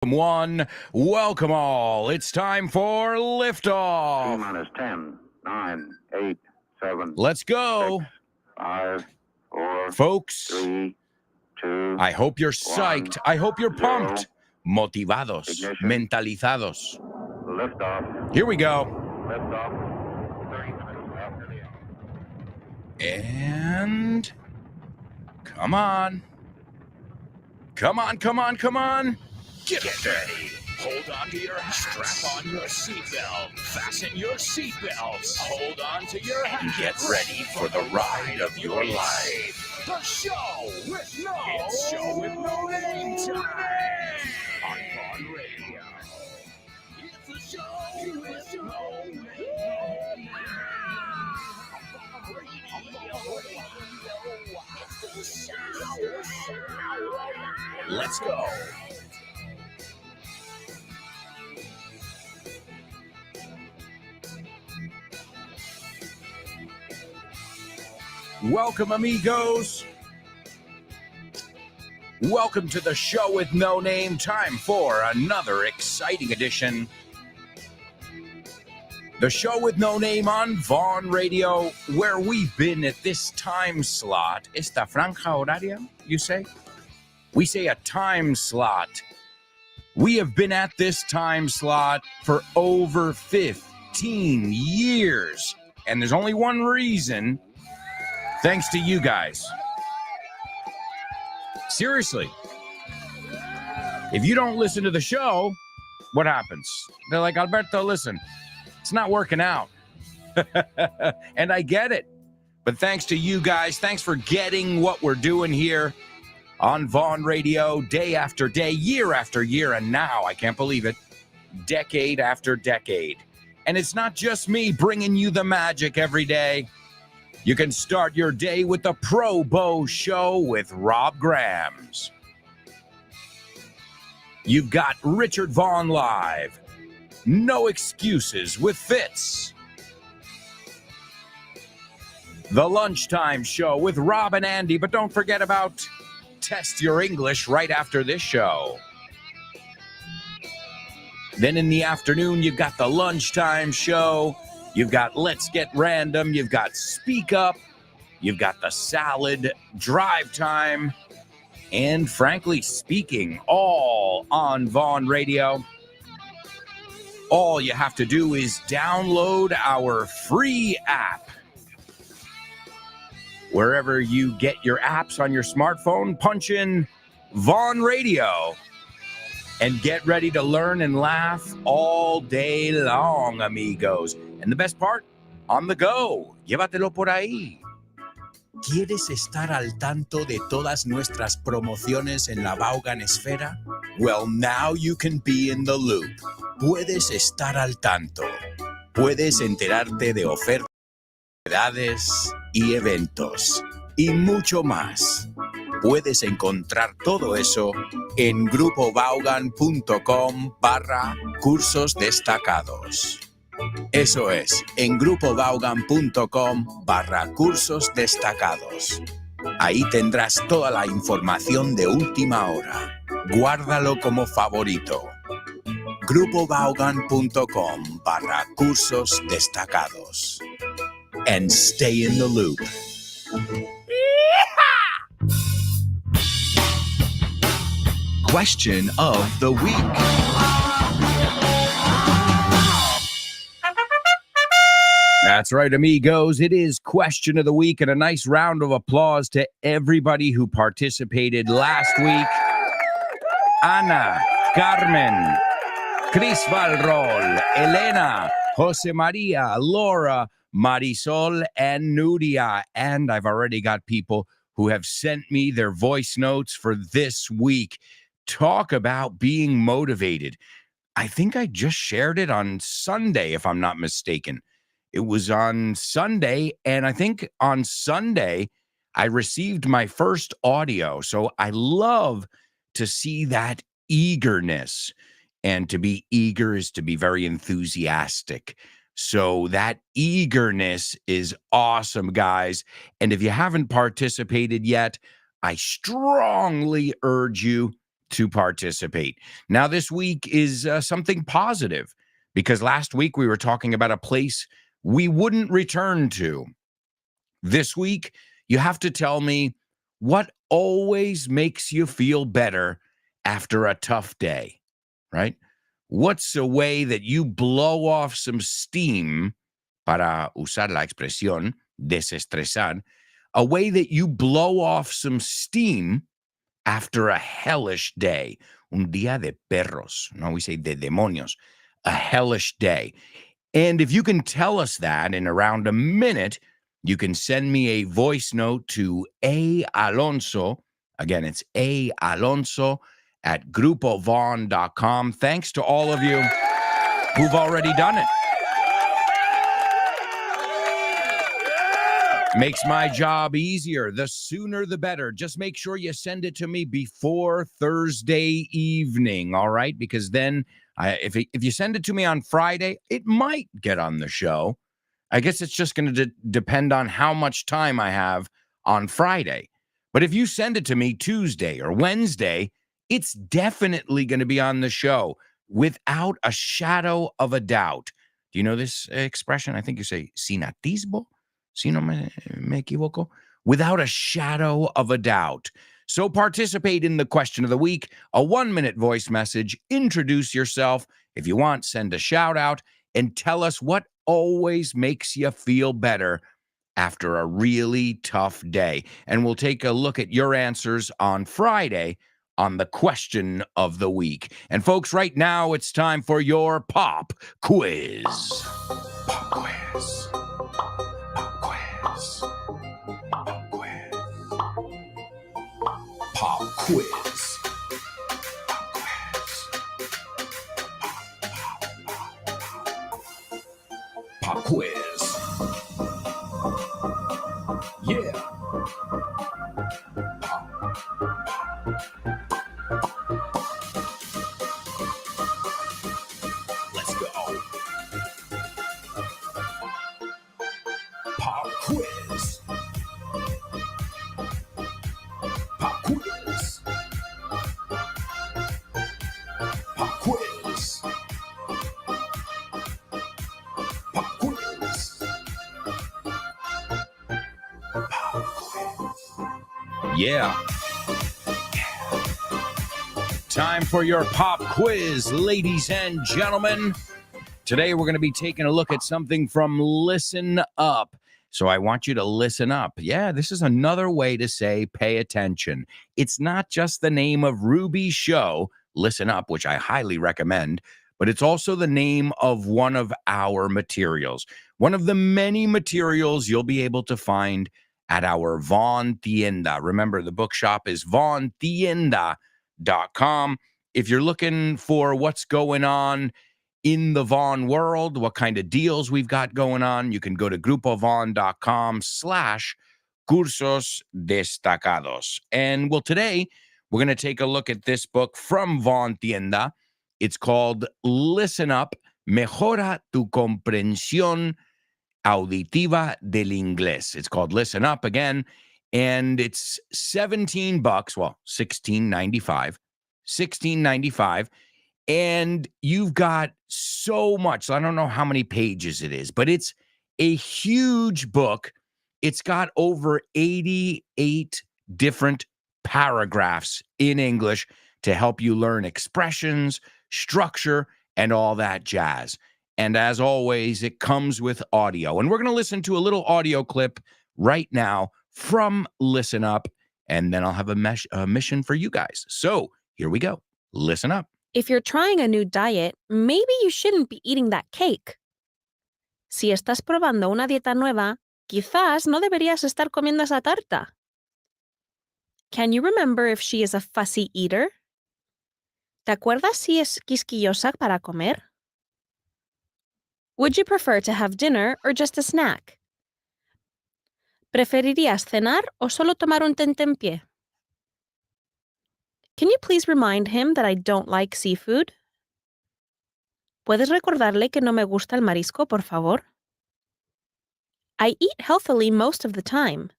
One, welcome all. It's time for liftoff. T-minus 10, 9, 8, 7. Let's go. 6, 5, 4, folks. 3, 2. I hope you're psyched. I hope you're 0. pumped. Motivados. Ignition. Mentalizados. Liftoff. Here we go. Liftoff. 30 minutes after the hour. And come on. Come on, come on, come on. Get ready. Hold on to your hats. Strap on your seatbelt. Fasten your seatbelts. Hold on to your hats. Get ready for the ride of your life. The show with no name time on Vaughn Radio. It's the show with no name. Let's go. Welcome, amigos. Welcome to the show with no name. Time for another exciting edition. The show with no name on Vaughn Radio, where we've been at this time slot. Esta franja horaria, you say? We say a time slot. We have been at this time slot for over 15 years. And there's only one reason. Thanks to you guys. Seriously. If you don't listen to the show, what happens? They're like, Alberto, listen, it's not working out. And I get it. But thanks to you guys, thanks for getting what we're doing here on Vaughn Radio, day after day, year after year, and now, I can't believe it, decade after decade. And it's not just me bringing you the magic every day. You can start your day with the Pro Bow Show with Rob Grams. You've got Richard Vaughn Live. No Excuses with Fitz. The Lunchtime Show with Rob and Andy. But don't forget about Test Your English right after this show. Then in the afternoon, you've got the Lunchtime Show. You've got Let's Get Random. You've got Speak Up. You've got the Salad, Drive Time, and Frankly Speaking, all on Vaughn Radio. All you have to do is download our free app. Wherever you get your apps on your smartphone, punch in Vaughn Radio and get ready to learn and laugh all day long, amigos. And the best part, on the go. Llévatelo por ahí. ¿Quieres estar al tanto de todas nuestras promociones en la Vaughan Esfera? Well, now you can be in the loop. Puedes estar al tanto. Puedes enterarte de ofertas, novedades y eventos. Y mucho más. Puedes encontrar todo eso en grupovaughan.com/cursos destacados. Eso es, en grupovaughan.com/cursos destacados. Ahí tendrás toda la información de última hora. Guárdalo como favorito. grupovaughan.com/cursos destacados. And stay in the loop. Question of the week. That's right, amigos. It is Question of the Week, and a nice round of applause to everybody who participated last week. Ana, Carmen, Chris Valrol, Elena, Jose Maria, Laura, Marisol, and Nuria. And I've already got people who have sent me their voice notes for this week. Talk about being motivated. I think I just shared it on Sunday, if I'm not mistaken. It was on Sunday, and I think on Sunday, I received my first audio. So I love to see that eagerness. And to be eager is to be very enthusiastic. So that eagerness is awesome, guys. And if you haven't participated yet, I strongly urge you to participate. Now, this week is something positive because last week we were talking about a place we wouldn't return to. This week, you have to tell me what always makes you feel better after a tough day, right? What's a way that you blow off some steam, para usar la expresión desestresar, a way that you blow off some steam after a hellish day, un día de perros, no, we say de demonios, a hellish day. And if you can tell us that in around a minute, you can send me a voice note to A. Alonso. Again, it's A. Alonso at grupovon.com. Thanks to all of you who've already done it. Makes my job easier. The sooner, the better. Just make sure you send it to me before Thursday evening, all right? Because then if you send it to me on Friday, it might get on the show. I guess it's just going to depend on how much time I have on Friday. But if you send it to me Tuesday or Wednesday, it's definitely going to be on the show without a shadow of a doubt. Do you know this expression? I think you say sin atisbo. Si no me equivoco, without a shadow of a doubt. So participate in the question of the week, a 1-minute voice message, introduce yourself. If you want, send a shout out and tell us what always makes you feel better after a really tough day. And we'll take a look at your answers on Friday on the question of the week. And folks, right now it's time for your pop quiz. Pop quiz. Pop quiz. Pop quiz. Yeah. Let's go. Pop quiz. Pop quiz. Pop quiz. Pop quiz. Pop quiz. Yeah. Time for your pop quiz, ladies and gentlemen. Today we're going to be taking a look at something from Listen Up. So I want you to listen up. Yeah, this is another way to say pay attention. It's not just the name of Ruby's show, Listen Up, which I highly recommend, but it's also the name of one of our materials. One of the many materials you'll be able to find at our Von Tienda. Remember, the bookshop is vontienda.com. If you're looking for what's going on in the Vaughn world, what kind of deals we've got going on, you can go to grupovon.com/cursos destacados. And well, today we're going to take a look at this book from Von Tienda. It's called Listen Up, Mejora tu comprensión auditiva del inglés. It's called Listen Up again, and it's $17, well, $16.95. And you've got so much. I don't know how many pages it is, but it's a huge book. It's got over 88 different paragraphs in English to help you learn expressions, structure, and all that jazz. And as always, it comes with audio. And we're going to listen to a little audio clip right now from Listen Up, and then I'll have a mission for you guys. So here we go. Listen up. If you're trying a new diet, maybe you shouldn't be eating that cake. Si estás probando una dieta nueva, quizás no deberías estar comiendo esa tarta. Can you remember if she is a fussy eater? ¿Te acuerdas si es quisquillosa para comer? Would you prefer to have dinner or just a snack? ¿Preferirías cenar o solo tomar un tentempié? Can you please remind him that I don't like seafood? ¿Puedes recordarle que no me gusta el marisco, por favor? I eat healthily most of the time.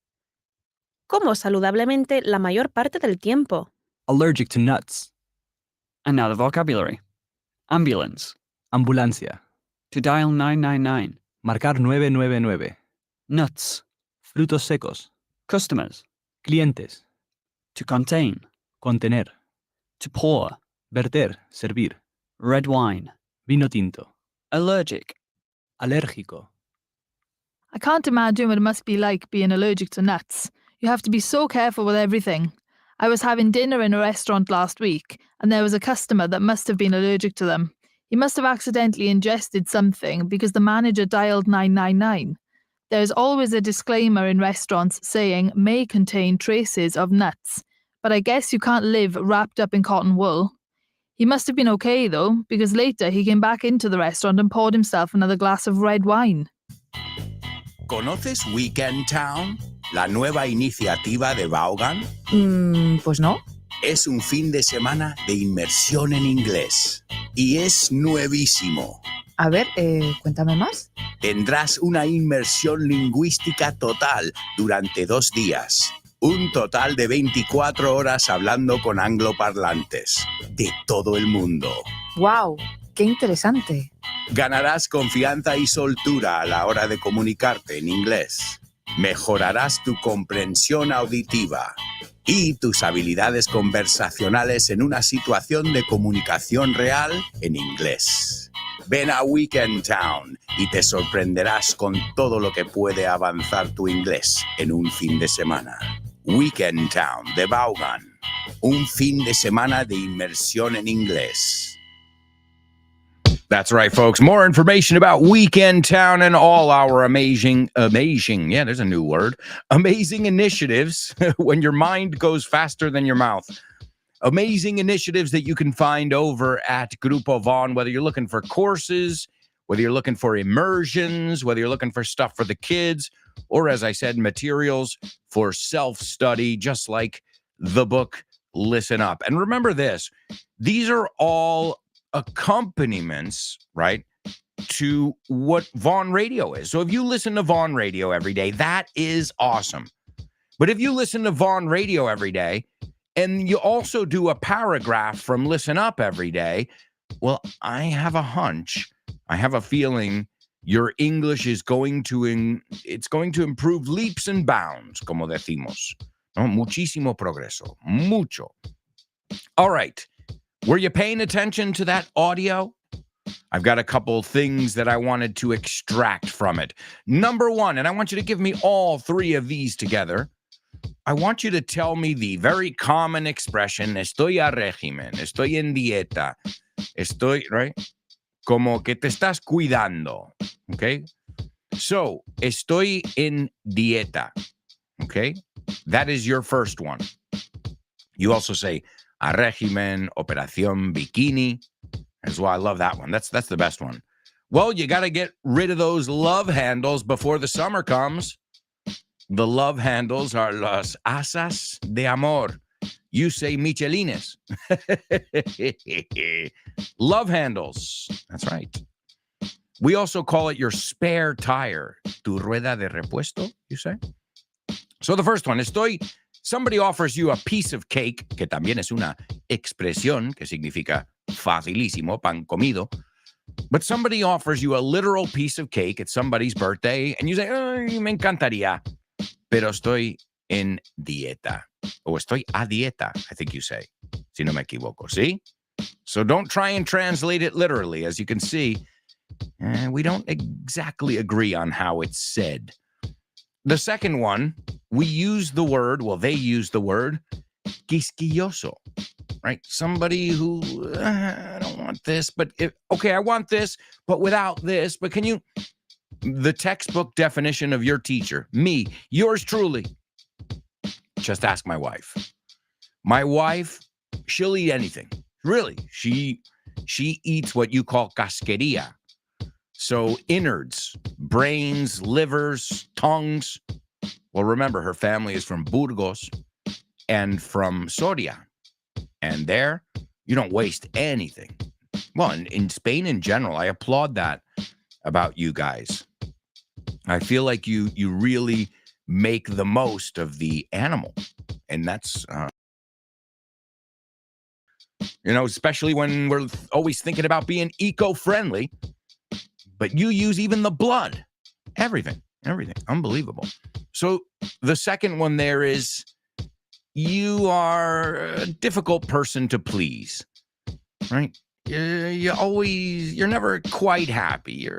Como saludablemente la mayor parte del tiempo. Allergic to nuts. And now the vocabulary. Ambulance. Ambulancia. To dial 999. Marcar 999. Nuts. Frutos secos. Customers. Clientes. To contain. Contener. To pour. Verter. Servir. Red wine. Vino tinto. Allergic. Alérgico. I can't imagine what it must be like being allergic to nuts. You have to be so careful with everything. I was having dinner in a restaurant last week, and there was a customer that must have been allergic to them. He must have accidentally ingested something because the manager dialed 999. There is always a disclaimer in restaurants saying may contain traces of nuts, but I guess you can't live wrapped up in cotton wool. He must have been okay though, because later he came back into the restaurant and poured himself another glass of red wine. ¿Conoces Weekend Town? La nueva iniciativa de Vaughan. Pues no. Es un fin de semana de inmersión en inglés. Y es nuevísimo. A ver, cuéntame más. Tendrás una inmersión lingüística total durante 2 días. Un total de 24 horas hablando con angloparlantes de todo el mundo. ¡Wow! ¡Qué interesante! Ganarás confianza y soltura a la hora de comunicarte en inglés. Mejorarás tu comprensión auditiva y tus habilidades conversacionales en una situación de comunicación real en inglés. Ven a Weekend Town y te sorprenderás con todo lo que puede avanzar tu inglés en un fin de semana. Weekend Town de Vaughan. Un fin de semana de inmersión en inglés. That's right, folks. More information about Weekend Town and all our amazing, yeah, there's a new word, amazing initiatives when your mind goes faster than your mouth. Amazing initiatives that you can find over at Grupo Vaughan, whether you're looking for courses, whether you're looking for immersions, whether you're looking for stuff for the kids, or as I said, materials for self-study, just like the book Listen Up. And remember this, these are all accompaniments, right, to what Vaughan Radio is. So if you listen to Vaughan Radio every day, that is awesome. But if you listen to Vaughan Radio every day, and you also do a paragraph from Listen Up every day, well, I have a hunch, I have a feeling your English is going to improve leaps and bounds, como decimos. No, muchísimo progreso, mucho. All right. Were you paying attention to that audio? I've got a couple things that I wanted to extract from it. Number one, and I want you to give me all 3 of these together. I want you to tell me the very common expression, estoy a régimen, estoy en dieta, estoy, right? Como que te estás cuidando, okay? So, estoy en dieta, okay? That is your first one. You also say, a régimen, operación bikini, as well. I love that one. That's the best one. Well, you got to get rid of those love handles before the summer comes. The love handles are las asas de amor. You say michelines. Love handles. That's right. We also call it your spare tire. Tu rueda de repuesto, you say? So the first one, somebody offers you a piece of cake, que también es una expresión, que significa facilísimo, pan comido. But somebody offers you a literal piece of cake at somebody's birthday, and you say, ay, me encantaría, pero estoy en dieta. O estoy a dieta, I think you say, si no me equivoco. See? So don't try and translate it literally. As you can see, we don't exactly agree on how it's said. The second one, they use the word quisquilloso, right? Somebody who, I don't want this, but okay, I want this, but without this, but the textbook definition of your teacher, me, yours truly, just ask my wife. My wife, she'll eat anything. Really, she eats what you call casquería. So innards, brains, livers, tongues. Well, remember, her family is from Burgos and from Soria. And there, you don't waste anything. Well, in Spain in general, I applaud that about you guys. I feel like you really make the most of the animal. And that's especially when we're always thinking about being eco-friendly. But you use even the blood. Everything. Unbelievable. So the second one there is you are a difficult person to please, right? You're never quite happy.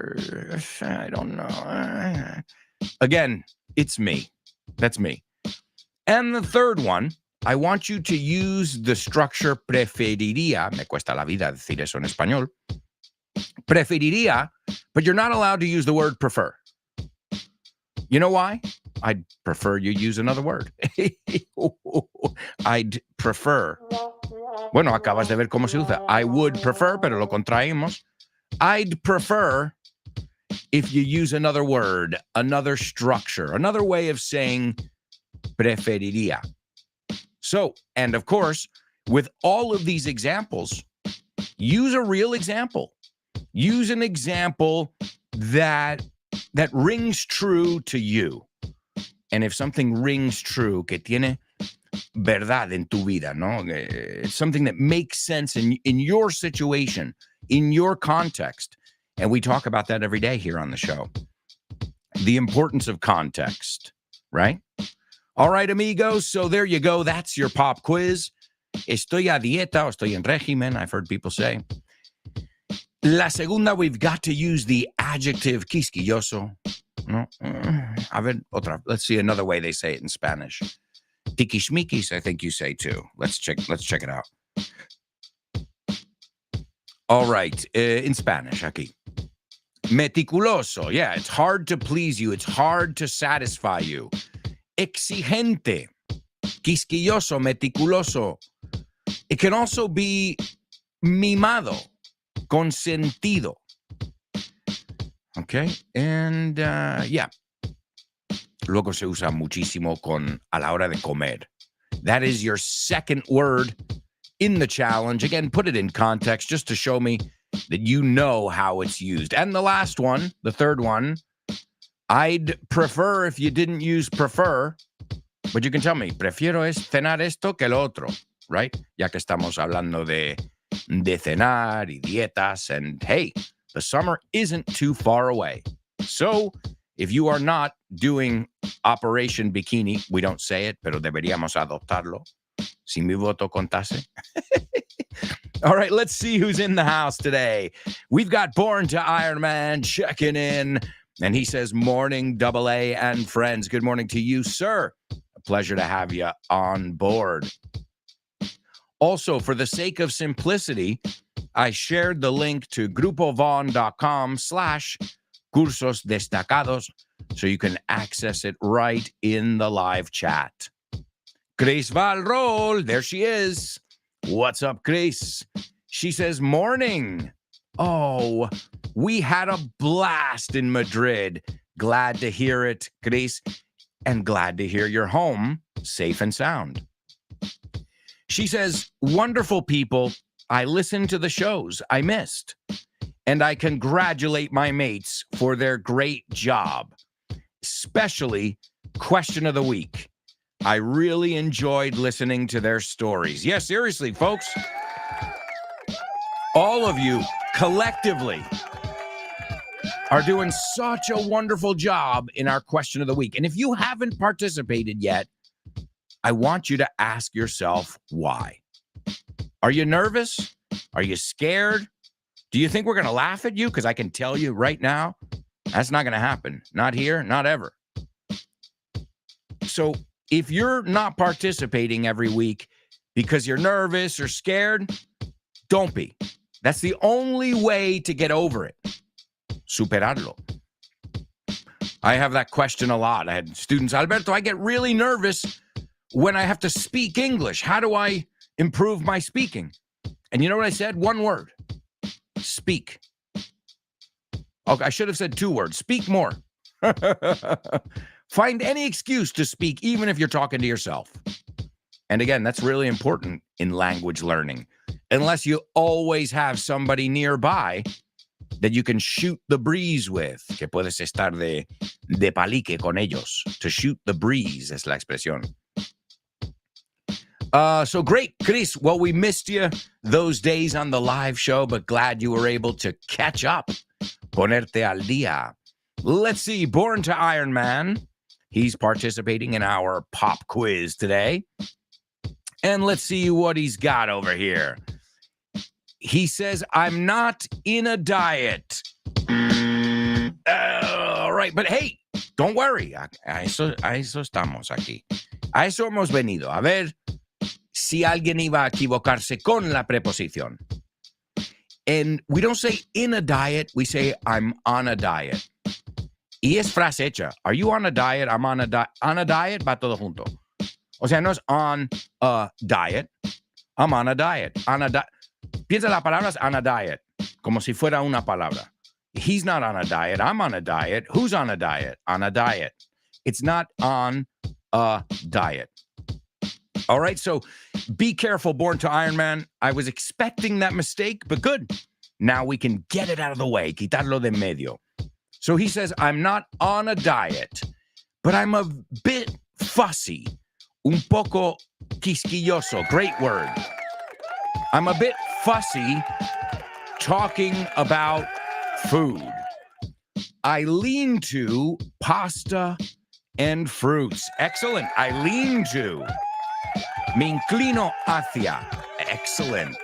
I don't know. Again, it's me. That's me. And the third one, I want you to use the structure preferiría. Me cuesta la vida decir eso en español. Preferiría, but you're not allowed to use the word prefer. You know why? I'd prefer you use another word. I'd prefer. Bueno, acabas de ver cómo se usa. I would prefer, pero lo contraímos. I'd prefer if you use another word, another structure, another way of saying preferiría. So, and of course, with all of these examples, use a real example. Use an example that rings true to you. And if something rings true, que tiene verdad en tu vida, no? It's something that makes sense in your situation, in your context. And we talk about that every day here on the show. The importance of context, right? All right, amigos. So there you go. That's your pop quiz. Estoy a dieta o estoy en régimen, I've heard people say. La segunda, we've got to use the adjective quisquilloso. No? A ver, otra. Let's see another way they say it in Spanish. Tiquismiquis, I think you say too. Let's check it out. All right, in Spanish, aquí. Meticuloso. Yeah, it's hard to please you. It's hard to satisfy you. Exigente. Quisquilloso, meticuloso. It can also be mimado. Consentido. Okay, and yeah. Luego se usa muchísimo con a la hora de comer. That is your second word in the challenge. Again, put it in context just to show me that you know how it's used. And the last one, the third one, I'd prefer if you didn't use prefer, but you can tell me, prefiero cenar esto que lo otro, right? Ya que estamos hablando de cenar y dietas, and hey, the summer isn't too far away. So if you are not doing Operation Bikini, we don't say it, pero deberíamos adoptarlo. Si mi voto contase. All right, let's see who's in the house today. We've got Born to Iron Man checking in, and he says, morning, AA and friends. Good morning to you, sir. A pleasure to have you on board. Also, for the sake of simplicity, I shared the link to grupovon.com/cursos destacados so you can access it right in the live chat. Chris Valrol, there she is. What's up, Chris? She says, morning. Oh, we had a blast in Madrid. Glad to hear it, Chris, and glad to hear you're home, safe and sound. She says, wonderful people. I listened to the shows I missed, and I congratulate my mates for their great job, especially Question of the Week. I really enjoyed listening to their stories. Yes, seriously, folks. All of you collectively are doing such a wonderful job in our Question of the Week. And if you haven't participated yet, I want you to ask yourself why. Are you nervous? Are you scared? Do you think we're going to laugh at you? Because I can tell you right now, that's not going to happen. Not here, not ever. So if you're not participating every week because you're nervous or scared, don't be. That's the only way to get over it. Superarlo. I have that question a lot. I had students, Alberto, I get really nervous when I have to speak English. How do I improve my speaking? And you know what I said? One word. Speak. Okay, I should have said two words. Speak more. Find any excuse to speak, even if you're talking to yourself. And again, that's really important in language learning. Unless you always have somebody nearby that you can shoot the breeze with. Que puedes estar de palique con ellos. To shoot the breeze es la expresión. So great, Chris. Well, we missed you those days on the live show, but glad you were able to catch up. Ponerte al día. Let's see. Born to Iron Man. He's participating in our pop quiz today. And let's see what he's got over here. He says, I'm not in a diet. All right, but hey, don't worry. A eso estamos aquí. A eso hemos venido. A ver si alguien iba a equivocarse con la preposición. And we don't say in a diet, we say I'm on a diet. Y es frase hecha. Are you on a diet? I'm on a diet. On a diet, va todo junto. O sea, no es on a diet. I'm on a diet. On a Piensa la palabra es on a diet, como si fuera una palabra. He's not on a diet. I'm on a diet. Who's on a diet? On a diet. It's not on a diet. All right, so be careful, Born to Iron Man. I was expecting that mistake, but good. Now we can get it out of the way, quitarlo de medio. So he says, I'm not on a diet, but I'm a bit fussy. Un poco quisquilloso. Great word. I'm a bit fussy talking about food. I lean to pasta and fruits. Excellent. I lean to. Me inclino hacia. Excellent.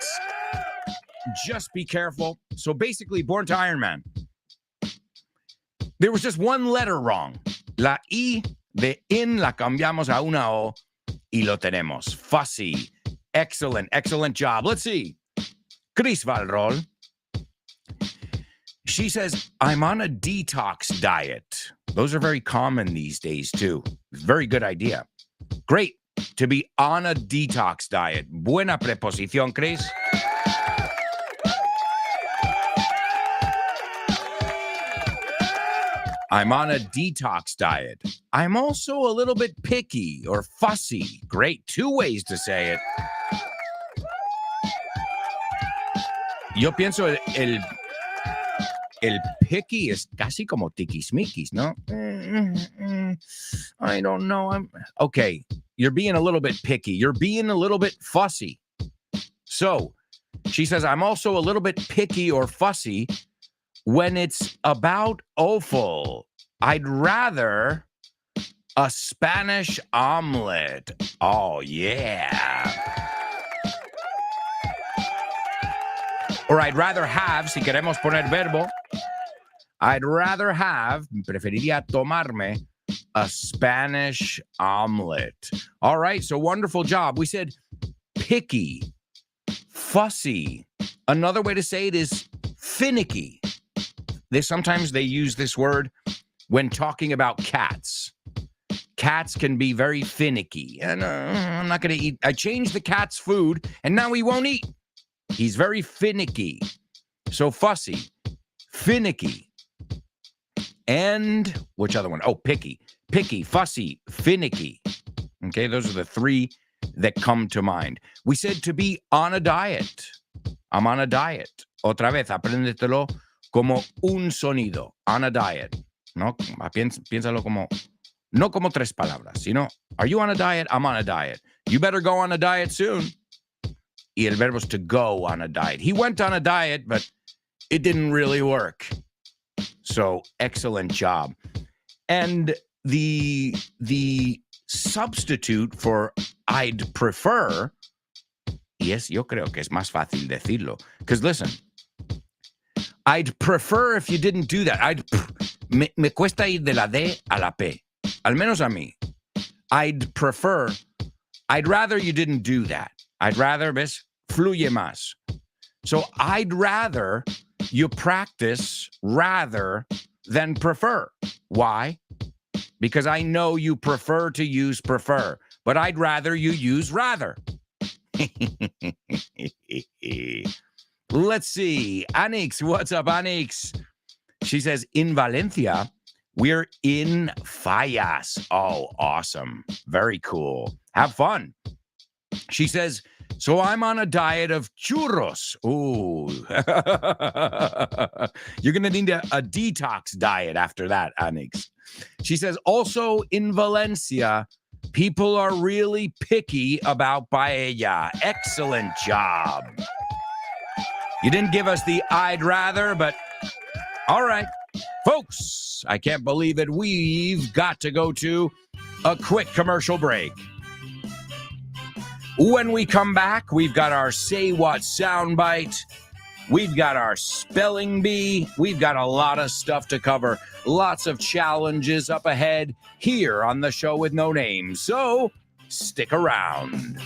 Just be careful. So basically, Born to Iron Man. There was just one letter wrong. La I de in la cambiamos a una O y lo tenemos. Fussy. Excellent. Excellent job. Let's see. Chris Valrol. She says, I'm on a detox diet. Those are very common these days, too. Very good idea. Great to be on a detox diet. Buena preposición, Chris. I'm on a detox diet. I'm also a little bit picky or fussy. Great. Two ways to say it. Yo pienso el picky es casi como tiquismiquis, ¿no? I don't know. Okay, you're being a little bit picky. You're being a little bit fussy. So she says, I'm also a little bit picky or fussy when it's about offal. I'd rather a Spanish omelet. Oh, yeah. Or I'd rather have, si queremos poner verbo, I'd rather have, preferiría tomarme, a Spanish omelet. All right, so wonderful job. We said picky, fussy. Another way to say it is finicky. Sometimes they use this word when talking about cats. Cats can be very finicky. And I'm not going to eat. I changed the cat's food, and now he won't eat. He's very finicky. So fussy, finicky. And which other one? Oh, picky. Picky, fussy, finicky. Okay, those are the three that come to mind. We said to be on a diet. I'm on a diet. Otra vez, apréndetelo como un sonido. On a diet. No, piénsalo como, no como tres palabras, sino, are you on a diet? I'm on a diet. You better go on a diet soon. Y el verbo is to go on a diet. He went on a diet, but it didn't really work. So excellent job. And the substitute for I'd prefer, yes, yo creo que es más fácil decirlo. Because listen, I'd prefer if you didn't do that. Me cuesta ir de la D a la P. Al menos a mí. I'd rather you didn't do that. I'd rather, ¿ves? Fluye más. So I'd rather you practice rather than prefer. Why? Because I know you prefer to use prefer, but I'd rather you use rather. Let's see. Anix, what's up, Anix? She says, in Valencia, we're in Fallas. Oh, awesome. Very cool. Have fun. She says, so I'm on a diet of churros. Ooh. You're going to need a detox diet after that, Anix. She says, also in Valencia, People are really picky about paella. Excellent job. You didn't give us the I'd rather, but all right. Folks, I can't believe it. We've got to go to a quick commercial break. When we come back, we've got our Say What soundbite. We've got our spelling bee. We've got a lot of stuff to cover. Lots of challenges up ahead here on the show with no name. So stick around.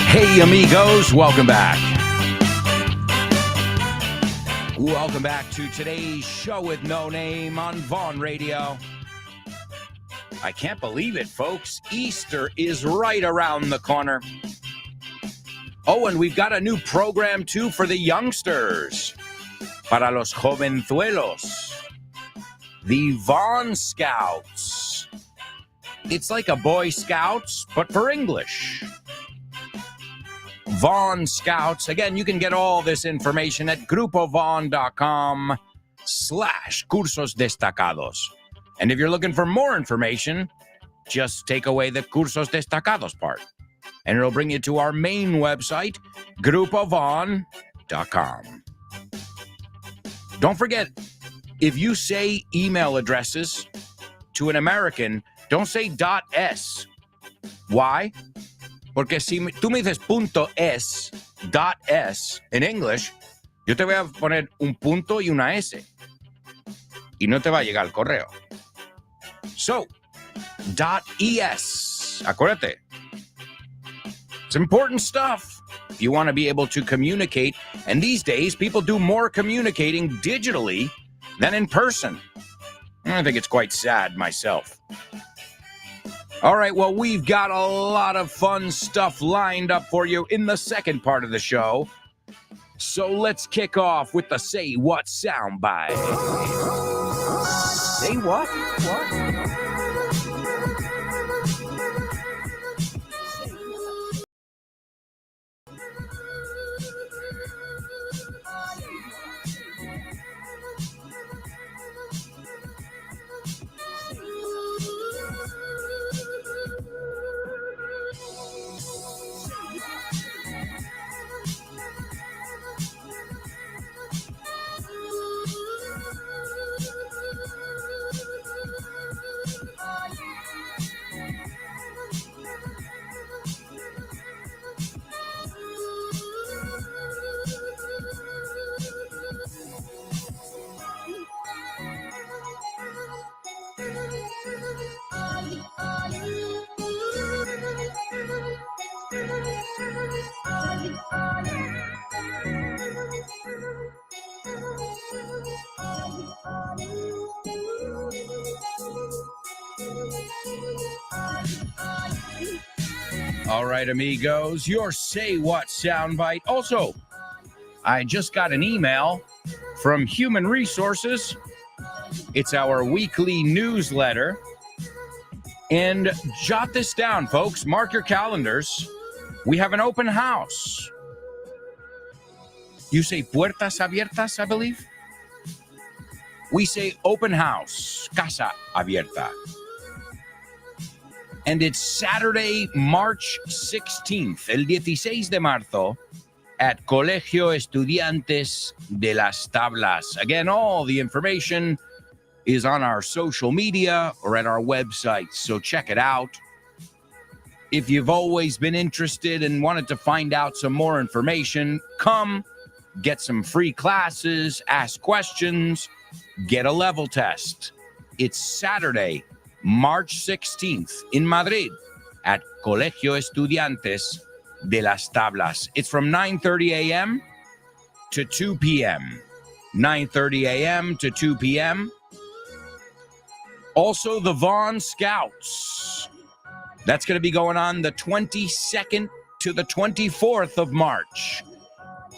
Hey, amigos, welcome back. Welcome back to today's show with no name on Vaughn Radio. I can't believe it, folks. Easter is right around the corner. Oh, and we've got a new program, too, for the youngsters. Para los jovenzuelos. The Vaughn Scouts. It's like a Boy Scouts, but for English. Vaughn Scouts. Again, you can get all this information at grupovaughn.com/cursos destacados. And if you're looking for more information, just take away the cursos destacados part, and it'll bring you to our main website, grupovaughn.com. Don't forget, if you say email addresses to an American, don't say .s. Why? Porque si tú me dices .s, .s en English, yo te voy a poner un punto y una S. Y no te va a llegar el correo. So, .es. Acuérdate. It's important stuff. If you want to be able to communicate, and these days, people do more communicating digitally than in person. I think it's quite sad myself. All right, well, we've got a lot of fun stuff lined up for you in the second part of the show. So let's kick off with the Say What soundbite. Say what? What? All right, amigos, your Say What soundbite. Also, I just got an email from Human Resources. It's our weekly newsletter. And jot this down, folks. Mark your calendars. We have an open house. You say puertas abiertas, I believe? We say open house, casa abierta. And it's Saturday, March 16th, el 16 de marzo, at Colegio Estudiantes de las Tablas. Again, all the information is on our social media or at our website, so check it out. If you've always been interested and wanted to find out some more information, come, get some free classes, ask questions, get a level test. It's Saturday, March 16th in Madrid at Colegio Estudiantes de las tablas. It's from 9:30 a.m. to 2 p.m. 9:30 a.m. to 2 p.m. Also, the Vaughn Scouts. That's going to be going on the 22nd to the 24th of March.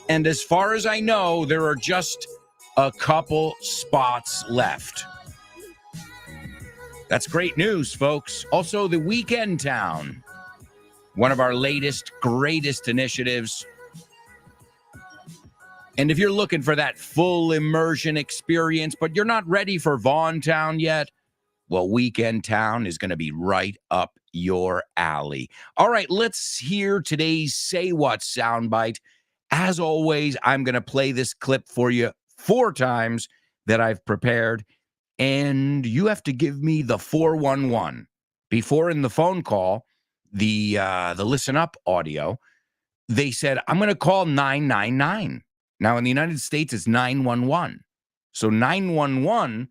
And as far as I know, there are just a couple spots left. That's great news, folks. Also, the Weekend Town, one of our latest, greatest initiatives. And if you're looking for that full immersion experience, but you're not ready for Vaughn Town yet, well, Weekend Town is going to be right up your alley. All right, let's hear today's Say What soundbite. As always, I'm going to play this clip for you 4 times that I've prepared, and you have to give me the 411. Before in the phone call, the listen up audio, they said, I'm going to call 999. Now, in the United States, it's 911. So 911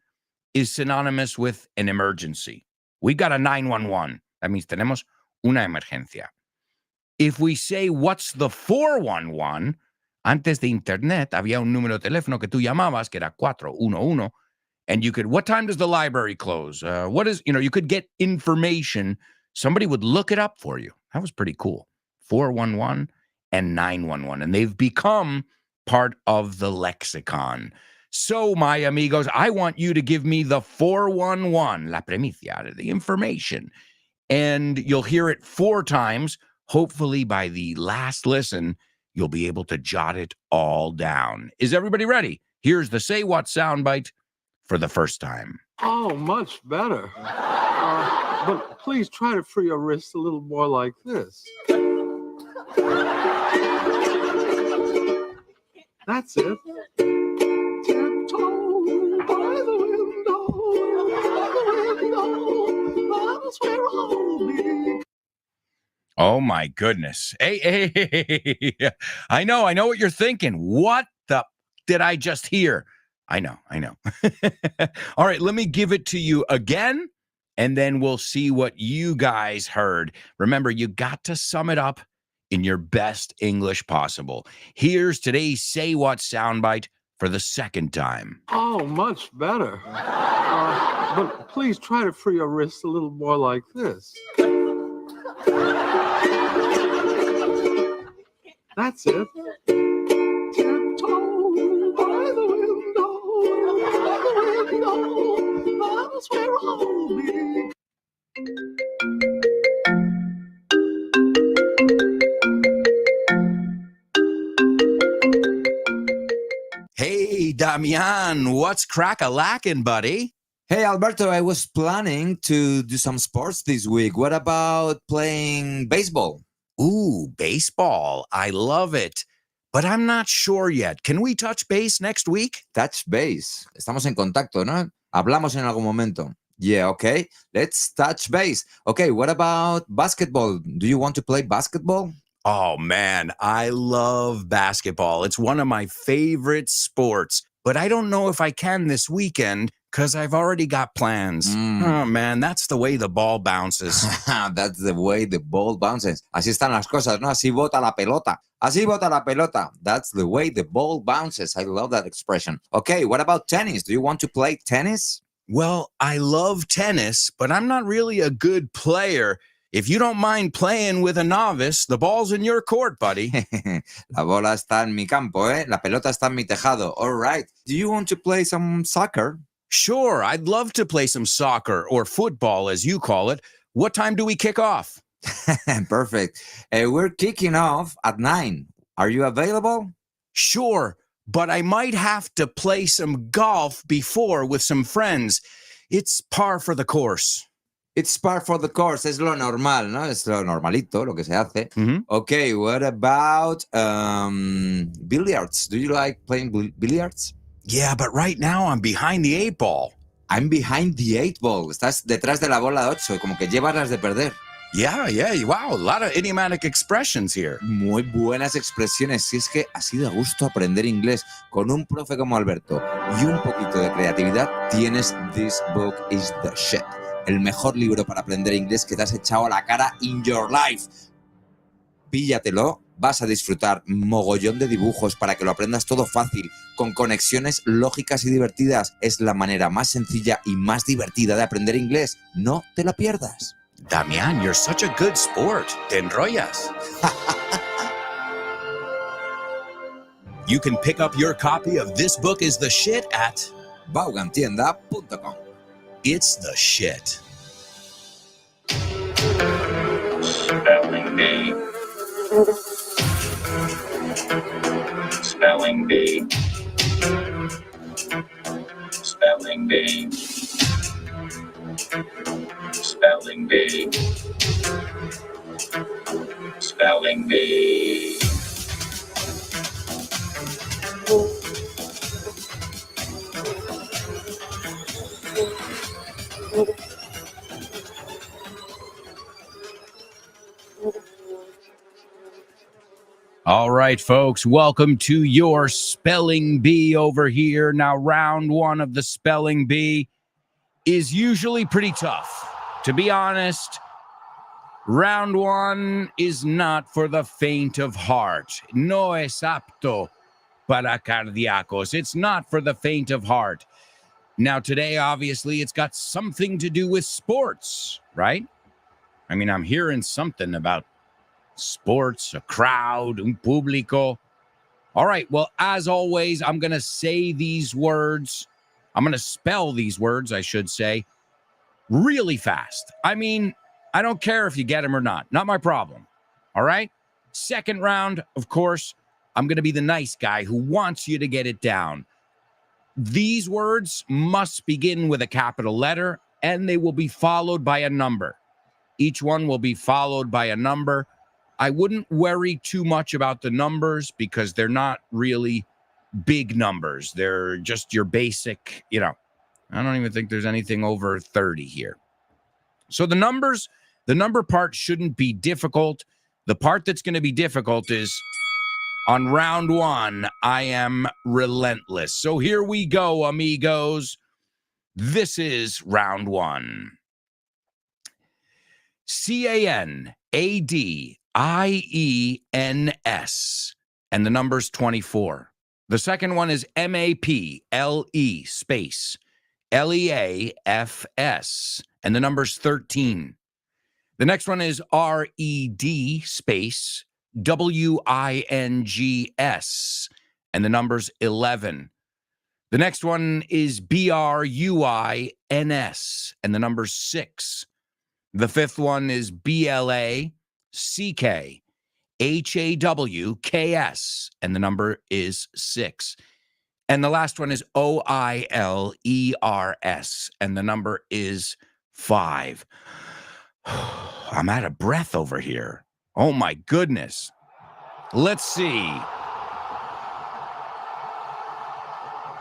is synonymous with an emergency. We got a 911. That means tenemos una emergencia. If we say, what's the 411? Antes de internet, había un número de teléfono que tú llamabas, que era 411. And you could, what time does the library close? What is, you could get information. Somebody would look it up for you. That was pretty cool. 411 and 911. And they've become part of the lexicon. So, my amigos, I want you to give me the 411, la primicia, the information. And you'll hear it 4 times. Hopefully, by the last listen, you'll be able to jot it all down. Is everybody ready? Here's the Say What soundbite for the first time. Oh, much better. But please try to free your wrist a little more like this. That's it. Tiptoe by the window, that's where I'll be. Oh, my goodness. Hey. I know what you're thinking. What the did I just hear? I know. All right, let me give it to you again, and then we'll see what you guys heard. Remember, you got to sum it up in your best English possible. Here's today's Say What soundbite for the second time. Oh, much better. But please try to free your wrist a little more like this. That's it. Tiptoe by the window, that's where I'll be. Hey, Damian, what's crack-a-lackin', buddy? Hey, Alberto, I was planning to do some sports this week. What about playing baseball? Ooh, baseball. I love it. But I'm not sure yet. Can we touch base next week? Touch base. Estamos en contacto, ¿no? Hablamos en algún momento. Yeah, okay. Let's touch base. Okay, what about basketball? Do you want to play basketball? Oh, man, I love basketball. It's one of my favorite sports. But I don't know if I can this weekend because I've already got plans. Oh, man, that's the way the ball bounces. That's the way the ball bounces. Así están las cosas, ¿no? Así bota la pelota. Así bota la pelota. That's the way the ball bounces. I love that expression. Okay, what about tennis? Do you want to play tennis? Well, I love tennis, but I'm not really a good player. If you don't mind playing with a novice, the ball's in your court, buddy. La bola está en mi campo, ¿eh? La pelota está en mi tejado. All right. Do you want to play some soccer? Sure, I'd love to play some soccer or football, as you call it. What time do we kick off? Perfect. We're kicking off at 9. Are you available? Sure, but I might have to play some golf before with some friends. It's par for the course. It's par for the course. Es lo normal, ¿no? Es lo normalito, lo que se hace. Mm-hmm. Okay, what about billiards? Do you like playing billiards? Yeah, but right now I'm behind the 8 ball. I'm behind the 8 ball. Estás detrás de la bola de 8, como que llevas las de perder. Yeah. Wow, a lot of idiomatic expressions here. Muy buenas expresiones. Si es que así de gusto aprender inglés con un profe como Alberto y un poquito de creatividad, tienes This Book is the Shit. El mejor libro para aprender inglés que te has echado a la cara in your life. Píllatelo, vas a disfrutar mogollón de dibujos para que lo aprendas todo fácil, con conexiones lógicas y divertidas. Es la manera más sencilla y más divertida de aprender inglés. No te la pierdas. Damián, you're such a good sport. Te enrollas. You can pick up your copy of This Book is the Shit at Vaughantienda.com. It's the Shit. Spelling bee. Spelling bee. Spelling bee. Spelling bee. Spelling bee. All right, folks, welcome to your Spelling Bee over here. Now, round one of the Spelling Bee is usually pretty tough. To be honest, round one is not for the faint of heart. No es apto para cardíacos. It's not for the faint of heart. Now, today, obviously, it's got something to do with sports, right? I mean, I'm hearing something about sports, a crowd, un público. All right, well, as always, I'm going to say these words. I'm going to spell these words, I should say, really fast. I mean, I don't care if you get them or not. Not my problem. All right? Second round, of course, I'm going to be the nice guy who wants you to get it down. These words must begin with a capital letter, and they will be followed by a number. Each one will be followed by a number. I wouldn't worry too much about the numbers because they're not really big numbers. They're just your basic, I don't even think there's anything over 30 here. So the number part shouldn't be difficult. The part that's going to be difficult is on round one, I am relentless. So here we go, amigos. This is round one. CANADIENS, and the number's 24. The second one is MAPLE space LEAFS, and the number's 13. The next one is RED space WINGS, and the number's 11. The next one is BRUINS, and the number's 6. The fifth one is BLACKHAWKS, and the number is 6. And the last one is OILERS, and the number is 5. I'm out of breath over here. Oh my goodness. Let's see.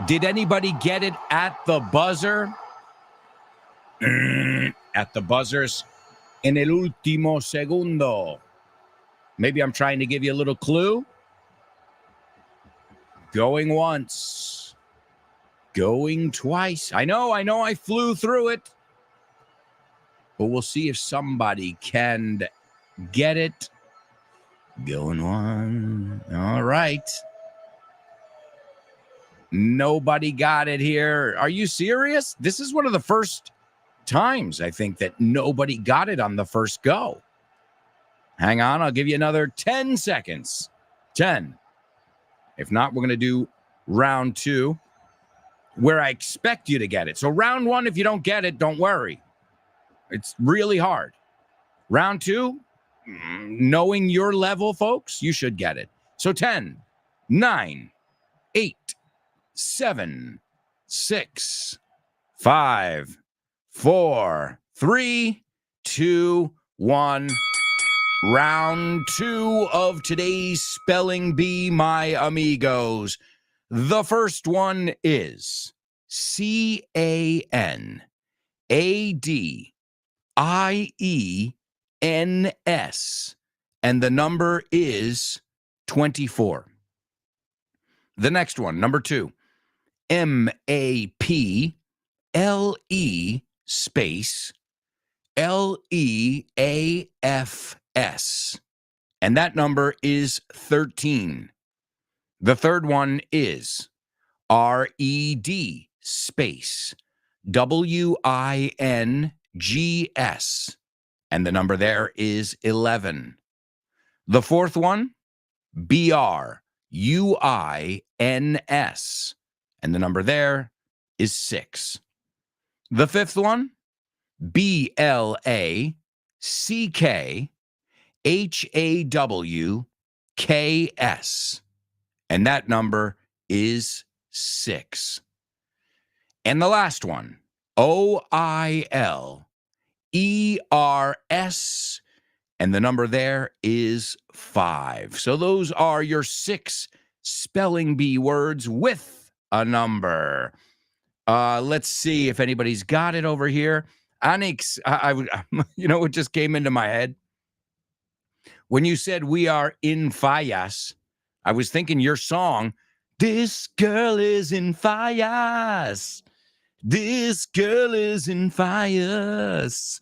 Did anybody get it at the buzzer? At the buzzers. En el último segundo. Maybe I'm trying to give you a little clue. Going once. Going twice. I know, I flew through it. But we'll see if somebody can get it. Going one. All right. Nobody got it here. Are you serious? This is one of the first times, I think, that nobody got it on the first go. Hang on, I'll give you another 10 seconds. 10. If not, we're going to do round two, where I expect you to get it. So round one, if you don't get it, don't worry. It's really hard. Round two, knowing your level, folks, you should get it. So 10, 9, 8, 7, 6, 5, 4, 3, 2, 1. Round two of today's Spelling Bee, my amigos. The first one is CANADIENS, and the number is 24. The next one, number two, MAPLE space LEAFS, and that number is 13. The third one is RED space WINGS, and the number there is 11. The fourth one, BRUINS, and the number there is 6. The fifth one, BLACKHAWKS, and that number is 6. And the last one, OILERS, and the number there is 5. So those are your 6 spelling bee words with a number. Let's see if anybody's got it over here. Anix, you know what just came into my head? When you said we are in fallas, I was thinking your song, This Girl is in Fallas. This girl is in fallas.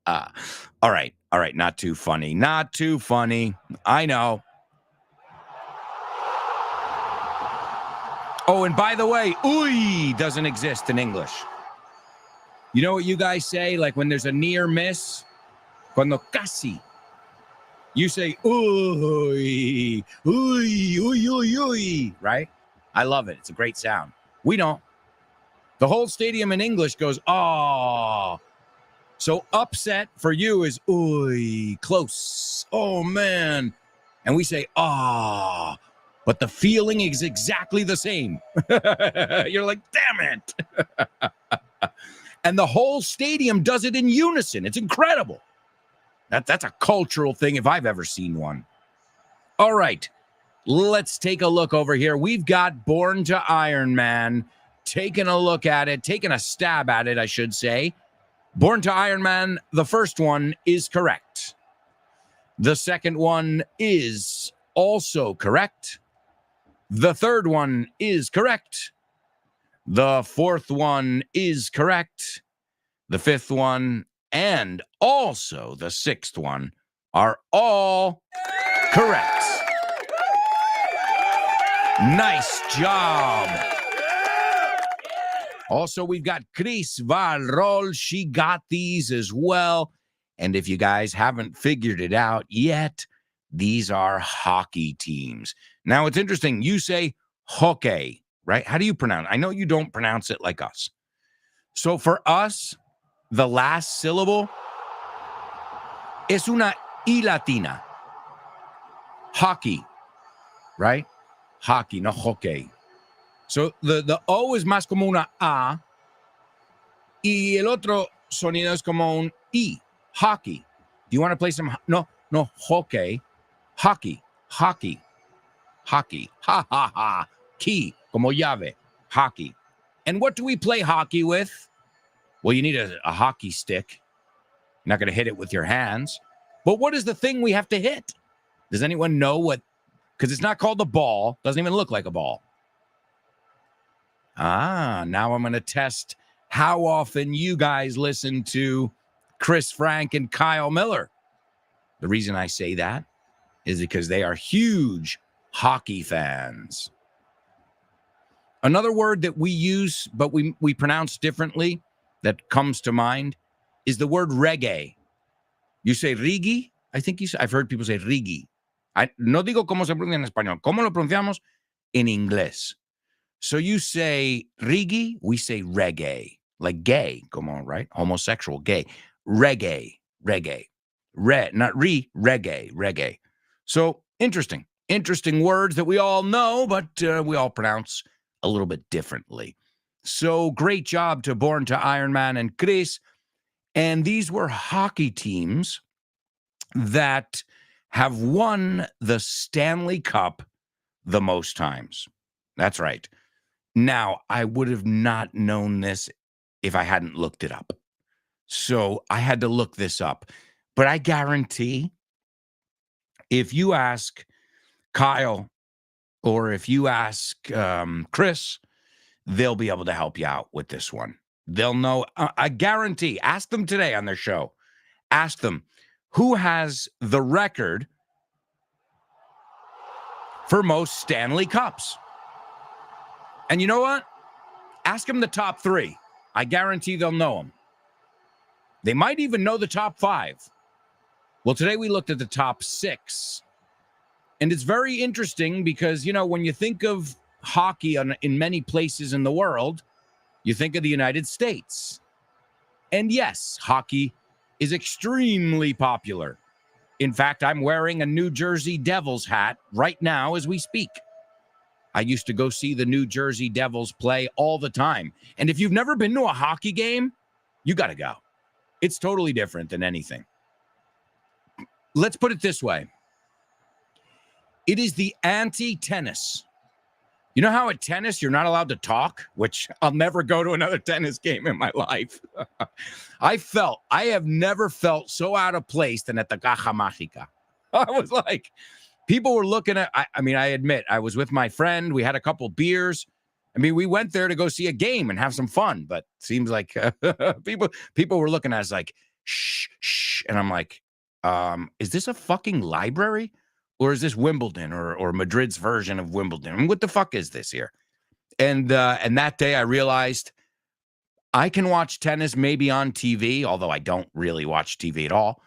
All right. Not too funny. Not too funny. I know. Oh, and by the way, uy doesn't exist in English. You know what you guys say? Like when there's a near miss? Cuando casi. You say, uy, uy, uy, uy, uy, right? I love it. It's a great sound. We don't. The whole stadium in English goes, oh. So upset for you is, uy, close. Oh, man. And we say, ah. But the feeling is exactly the same. You're like, damn it. And the whole stadium does it in unison. It's incredible. That's a cultural thing if I've ever seen one. All right, let's take a look over here. We've got Born to Iron Man, taking a look at it, taking a stab at it, I should say. Born to Iron Man, the first one is correct. The second one is also correct. The third one is correct. The fourth one is correct. The fifth one and also the sixth one are all correct. Nice job. Also, we've got Chris Valrol. She got these as well. And if you guys haven't figured it out yet, these are hockey teams. Now, it's interesting. You say hockey, right? How do you pronounce it? I know you don't pronounce it like us. So for us, the last syllable es una I latina. Hockey, right? Hockey, no hockey. So the O es más como una A y el otro sonido es como un I. Hockey. Do you want to play some? No, hockey. Hockey. Hockey. Hockey. Ha, ha, ha. Key, como llave. Hockey. And what do we play hockey with? Well, you need a hockey stick. You're not going to hit it with your hands. But what is the thing we have to hit? Does anyone know what? Because it's not called the ball. Doesn't even look like a ball. Now I'm going to test how often you guys listen to Chris Frank and Kyle Miller. The reason I say that is because they are huge hockey fans. Another word that we use, but we pronounce differently, that comes to mind is the word reggae. You say rigi? I think I've heard people say rigi. No digo cómo se pronuncia en español. ¿Cómo lo pronunciamos? En inglés. So you say rigi, we say reggae. Like gay, come on, right? Homosexual, gay. Reggae. Not reggae. So interesting words that we all know, but we all pronounce a little bit differently. So great job to Born to Iron Man and Chris. And these were hockey teams that have won the Stanley Cup the most times. That's right. Now, I would have not known this if I hadn't looked it up. So I had to look this up. But I guarantee if you ask Kyle or if you ask Chris, they'll be able to help you out with this one. They'll know. I guarantee. Ask them today on their show. Ask them, who has the record for most Stanley Cups. And you know what? Ask them the top 3. I guarantee they'll know them. They might even know the top 5. Well, today we looked at the top 6. And it's very interesting because, when you think of hockey in many places in the world, you think of the United States. And yes, hockey is extremely popular. In fact, I'm wearing a New Jersey Devils hat right now as we speak. I used to go see the New Jersey Devils play all the time. And if you've never been to a hockey game, you got to go. It's totally different than anything. Let's put it this way. It is the anti-tennis. You know how at tennis you're not allowed to talk, which I'll never go to another tennis game in my life. I have never felt so out of place than at the Caja Mágica. I was like, people were looking at, I admit, I was with my friend. We had a couple beers. We went there to go see a game and have some fun, but it seems like people were looking at us like, shh, shh. And I'm like, is this a fucking library? Or is this Wimbledon or Madrid's version of Wimbledon? What the fuck is this here? And that day I realized I can watch tennis maybe on TV, although I don't really watch TV at all.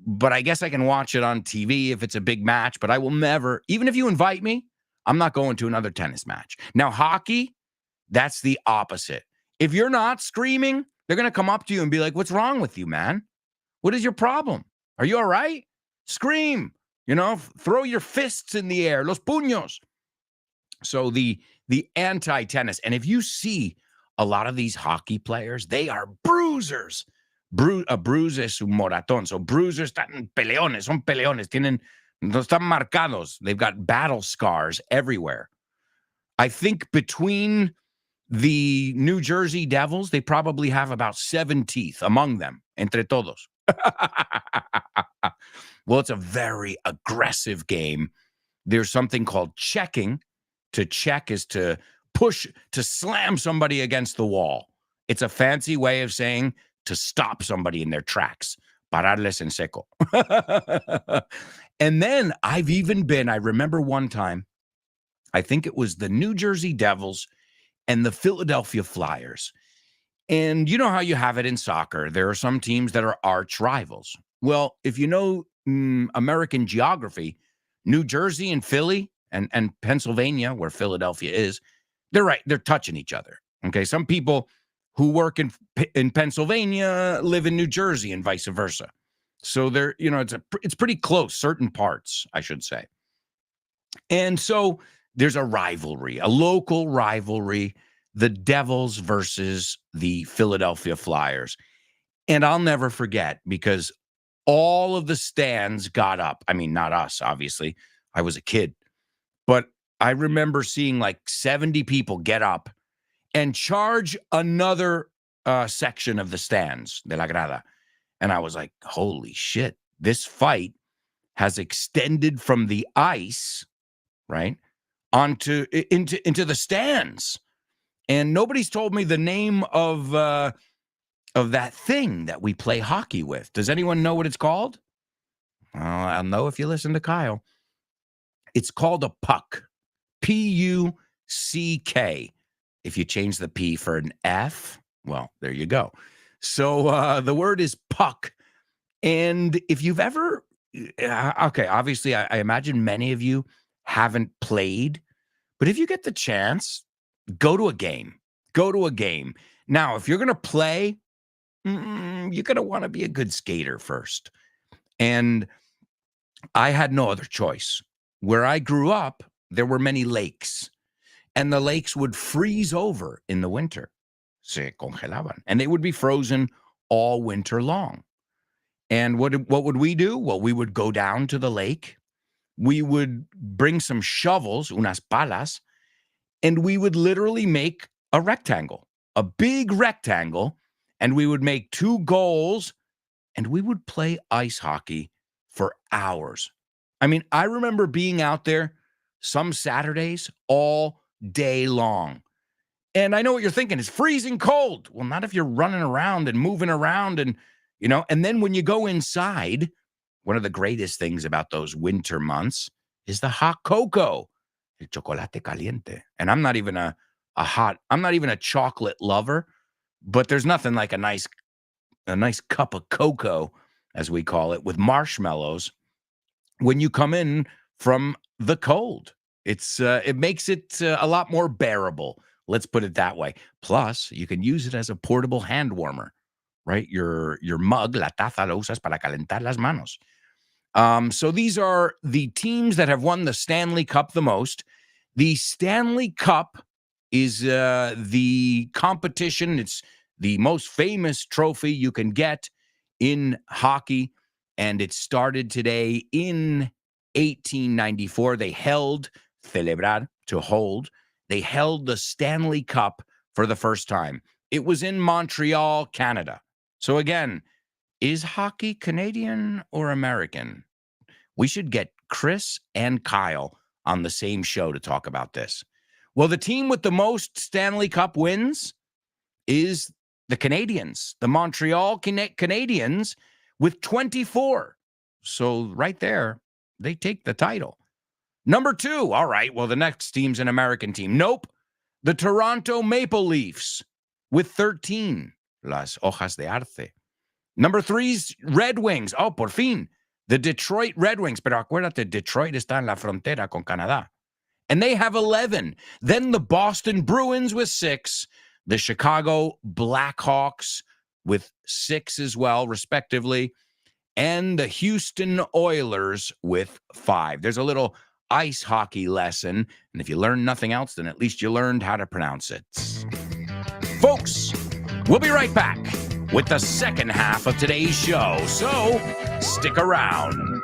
But I guess I can watch it on TV if it's a big match. But I will never, even if you invite me, I'm not going to another tennis match. Now, hockey, that's the opposite. If you're not screaming, they're going to come up to you and be like, what's wrong with you, man? What is your problem? Are you all right? Scream. Throw your fists in the air, los puños. So the anti-tennis. And if you see a lot of these hockey players, they are bruisers. A bruise es un moratón. So bruisers están peleones, son peleones. No están marcados. They've got battle scars everywhere. I think between the New Jersey Devils, they probably have about 7 teeth among them, entre todos. Well, it's a very aggressive game. There's something called checking. To check is to push, to slam somebody against the wall. It's a fancy way of saying to stop somebody in their tracks. Pararles en seco. And then I remember one time, I think it was the New Jersey Devils and the Philadelphia Flyers. And you know how you have it in soccer. There are some teams that are arch rivals. Well, if you know American geography, New Jersey and Philly and Pennsylvania, where Philadelphia is, they're touching each other. Okay, some people who work in Pennsylvania live in New Jersey and vice versa. So it's pretty close, certain parts, I should say. And so there's a rivalry, a local rivalry, the Devils versus the Philadelphia Flyers. And I'll never forget because all of the stands got up. Not us, obviously. I was a kid. But I remember seeing like 70 people get up and charge another section of the stands, de la grada. And I was like, holy shit, this fight has extended from the ice, right, into the stands. And nobody's told me the name of that thing that we play hockey with. Does anyone know what it's called? Well, I'll know if you listen to Kyle. It's called a puck. Puck. If you change the P for an F, well, there you go. So the word is puck. And if you've ever, okay, obviously I imagine many of you haven't played, but if you get the chance, go to a game. Go to a game. Now, if you're going to play, you're going to want to be a good skater first. And I had no other choice. Where I grew up, there were many lakes, and the lakes would freeze over in the winter. Se congelaban. And they would be frozen all winter long. And what would we do? Well, we would go down to the lake. We would bring some shovels, unas palas, and we would literally make a rectangle, a big rectangle, and we would make 2 goals, and we would play ice hockey for hours. I remember being out there some Saturdays all day long. And I know what you're thinking. It's freezing cold. Well, not if you're running around and moving around and then when you go inside, one of the greatest things about those winter months is the hot cocoa, el chocolate caliente. And I'm not even a chocolate lover, but there's nothing like a nice cup of cocoa, as we call it, with marshmallows when you come in from the cold. It makes it a lot more bearable. Let's put it that way. Plus, you can use it as a portable hand warmer, right? Your mug, la taza, lo usas para calentar las manos. So these are the teams that have won the Stanley Cup the most. The Stanley Cup is the competition. It's the most famous trophy you can get in hockey, and it started today in 1894. They held, celebrar, to hold. They held the Stanley Cup for the first time. It was in Montreal, Canada. So again, is hockey Canadian or American? We should get Chris and Kyle on the same show to talk about this. Well, the team with the most Stanley Cup wins is the Canadians, the Montreal Canadiens, with 24. So right there, they take the title. Number 2, all right, well, the next team's an American team. Nope, the Toronto Maple Leafs with 13. Las hojas de arce. Number 3's Red Wings. Oh, por fin. The Detroit Red Wings. Pero acuérdate, Detroit está en la frontera con Canadá. And they have 11. Then the Boston Bruins with 6. The Chicago Blackhawks with 6 as well, respectively. And the Houston Oilers with 5. There's a little ice hockey lesson. And if you learn nothing else, then at least you learned how to pronounce it. Folks, we'll be right back with the second half of today's show. So stick around.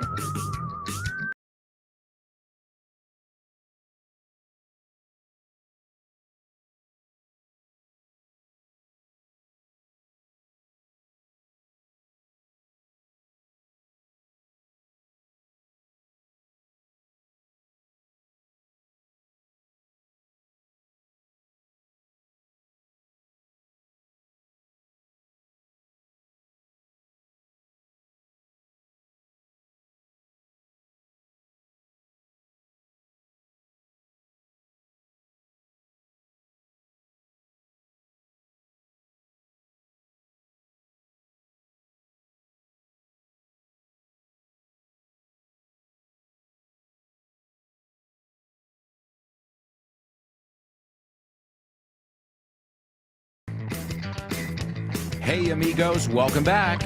Hey, amigos, welcome back.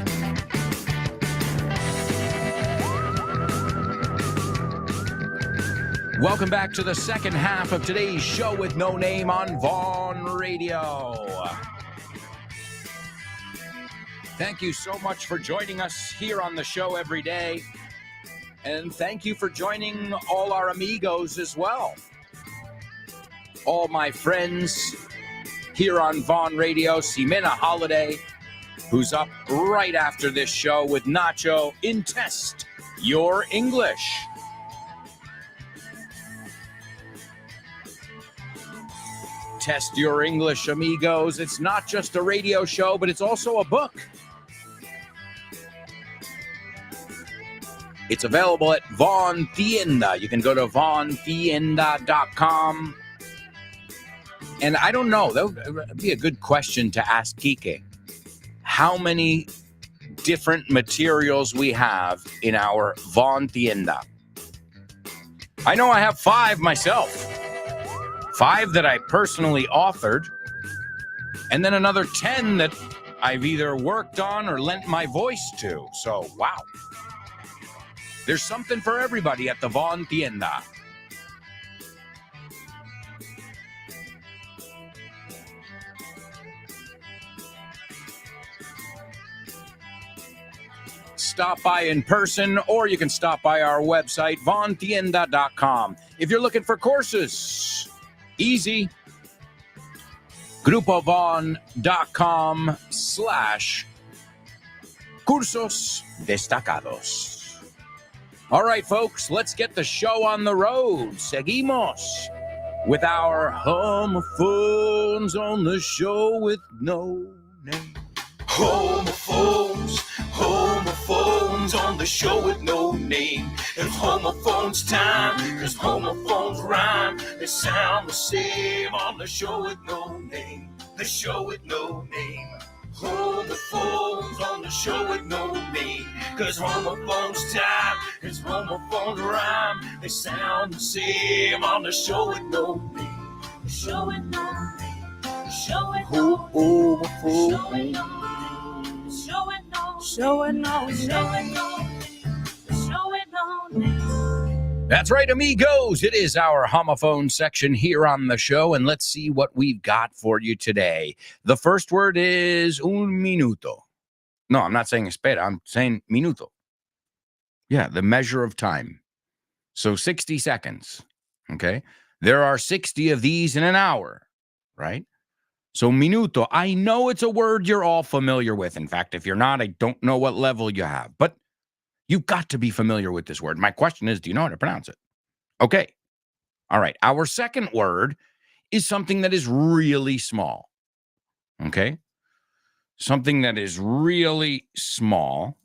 Welcome back to the second half of today's show with No Name on Vaughn Radio. Thank you so much for joining us here on the show every day. And thank you for joining all our amigos as well. All my friends here on Vaughn Radio, Ximena Holiday, who's up right after this show with Nacho in Test Your English. Test Your English, amigos. It's not just a radio show, but it's also a book. It's available at Vaughn Tienda. You can go to vaughntienda.com. And I don't know, that would be a good question to ask Kike. How many different materials we have in our Vaughn Tienda? I know I have 5 myself. 5 that I personally authored. And then another 10 that I've either worked on or lent my voice to. So, wow. There's something for everybody at the Vaughn Tienda. Stop by in person, or you can stop by our website, vaughntienda.com. If you're looking for courses, easy. grupovaughn.com/cursos destacados. All right, folks, let's get the show on the road. Seguimos with our homophones on the show with no name. Homophones, homophones. homophones on the show with no name. It's homophones time, cause homophones rhyme. They sound the same on the show with no name. The show with no name. Homophones on the show with no name. Cause homophones time, cause homophones rhyme. They sound the same on the show with no name. The show with no name. The show with no name. The show with no name. The show with no name. Show and no The show with no name. The show with no name. That's right, amigos. It is our homophone section here on the show, and let's see what we've got for you today. The first word is un minuto. No, I'm not saying espera. I'm saying minuto. Yeah, the measure of time. So 60 seconds, okay? There are 60 of these in an hour, right? So minuto, I know it's a word you're all familiar with. In fact, if you're not, I don't know what level you have, but you've got to be familiar with this word. My question is, do you know how to pronounce it? Okay. All right. Our second word is something that is really small. Okay. Something that is really small.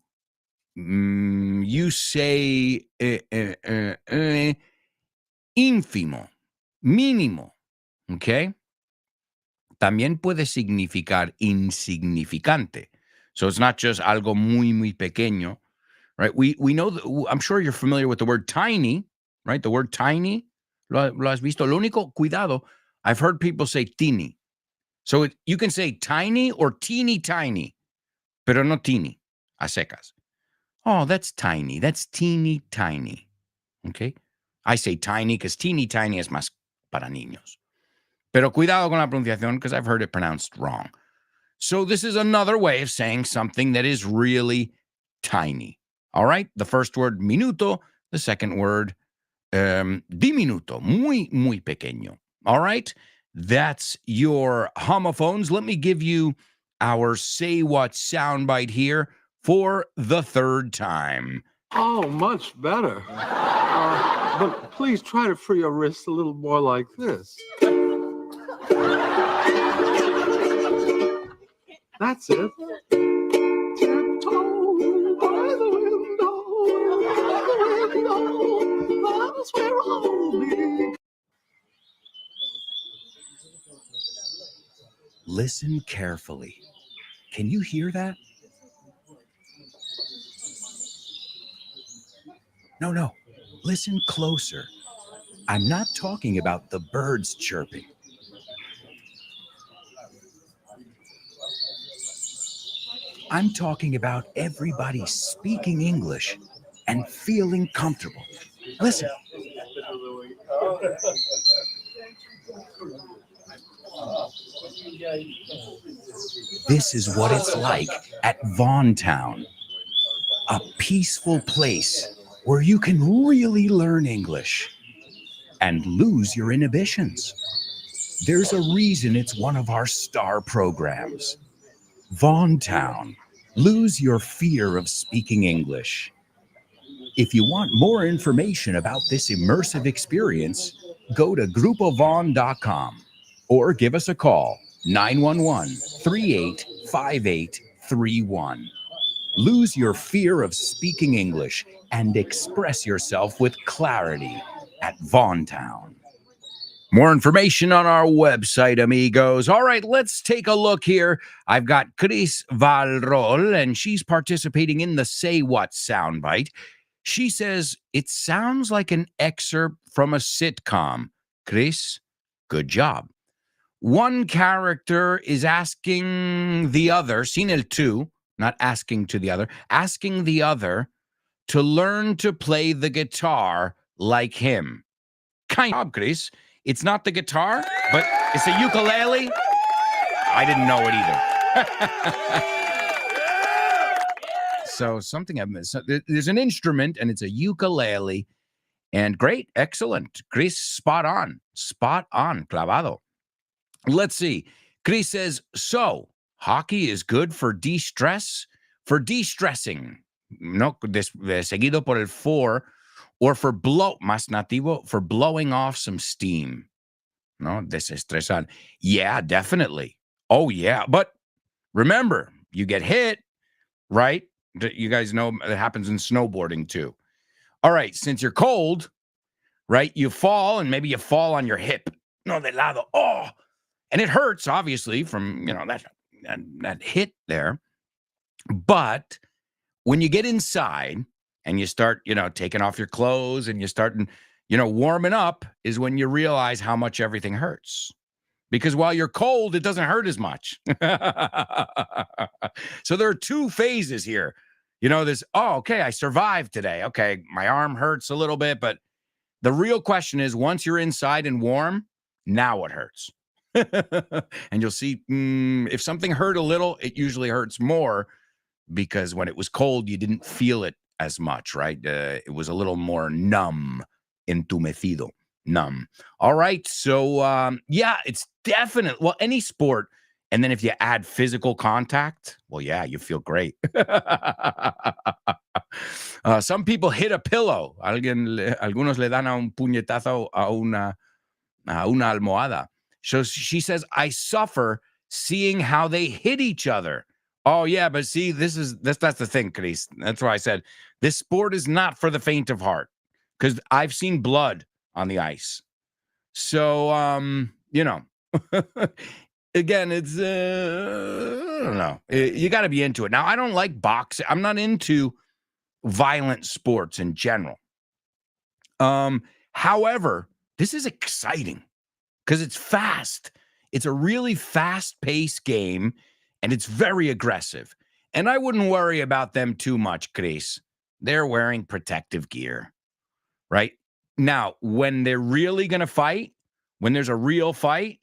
You say ínfimo, mínimo. Okay. También puede significar insignificante. So it's not just algo muy, muy pequeño. Right, we know that. I'm sure you're familiar with the word tiny, right? The word tiny, lo has visto. Lo único, cuidado, I've heard people say teeny. So you can say tiny or teeny tiny, pero no teeny, a secas. Oh, that's tiny. That's teeny tiny. Okay? I say tiny because teeny tiny is más para niños. Pero cuidado con la pronunciación because I've heard it pronounced wrong. So this is another way of saying something that is really tiny. All right, the first word, minuto. The second word, diminuto, muy, muy pequeño. All right, that's your homophones. Let me give you our Say What soundbite here for the third time. Oh, much better. But please try to free your wrists a little more like this. That's it. Tiptoe by the window, that's where I'll be. Listen carefully. Can you hear that? No. Listen closer. I'm not talking about the birds chirping. I'm talking about everybody speaking English and feeling comfortable. Listen. This is what it's like at Vaughan Town, a peaceful place where you can really learn English and lose your inhibitions. There's a reason it's one of our star programs. Vaughan Town, lose your fear of speaking English. If you want more information about this immersive experience, go to grupovaughan.com or give us a call, 911-385831. Lose your fear of speaking English and express yourself with clarity at Vaughan Town. More information on our website, amigos. All right, let's take a look here. I've got Chris Valrol, and she's participating in the Say What soundbite. She says, it sounds like an excerpt from a sitcom. Chris, good job. One character is asking the other, sin el tú, not asking to the other, asking the other to learn to play the guitar like him. Kind of, Chris. It's not the guitar, but it's a ukulele. I didn't know it either. So something I've missed. There's an instrument, and it's a ukulele. And great, excellent. Chris, spot on, clavado. Let's see. Chris says, so hockey is good for de-stress, for de-stressing. No, seguido por el for. Or for más nativo, for blowing off some steam. No, desestresar. Yeah, definitely. Oh, yeah. But remember, you get hit, right? You guys know it happens in snowboarding too. All right, since you're cold, right, you fall and maybe you fall on your hip. No, de lado. Oh, and it hurts, obviously, from, that hit there. But when you get inside and you start, taking off your clothes and you start, warming up is when you realize how much everything hurts. Because while you're cold, it doesn't hurt as much. So there are two phases here. This, okay, I survived today. Okay, my arm hurts a little bit, but the real question is, once you're inside and warm, now it hurts. And you'll see if something hurt a little, it usually hurts more because when it was cold, you didn't feel it as much, right? It was a little more numb, entumecido, numb. All right. So, it's definite. Well, any sport. And then if you add physical contact, well, yeah, you feel great. Some people hit a pillow. Algunos le dan a un puñetazo a una almohada. So she says, I suffer seeing how they hit each other. Oh, yeah, but see, that's the thing, Chris. That's why I said this sport is not for the faint of heart, because I've seen blood on the ice. So, again, it's, I don't know. You got to be into it. Now, I don't like boxing. I'm not into violent sports in general. However, this is exciting because it's fast. It's a really fast-paced game, and it's very aggressive. And I wouldn't worry about them too much, Chris. They're wearing protective gear, right? Now, when they're really going to fight, when there's a real fight,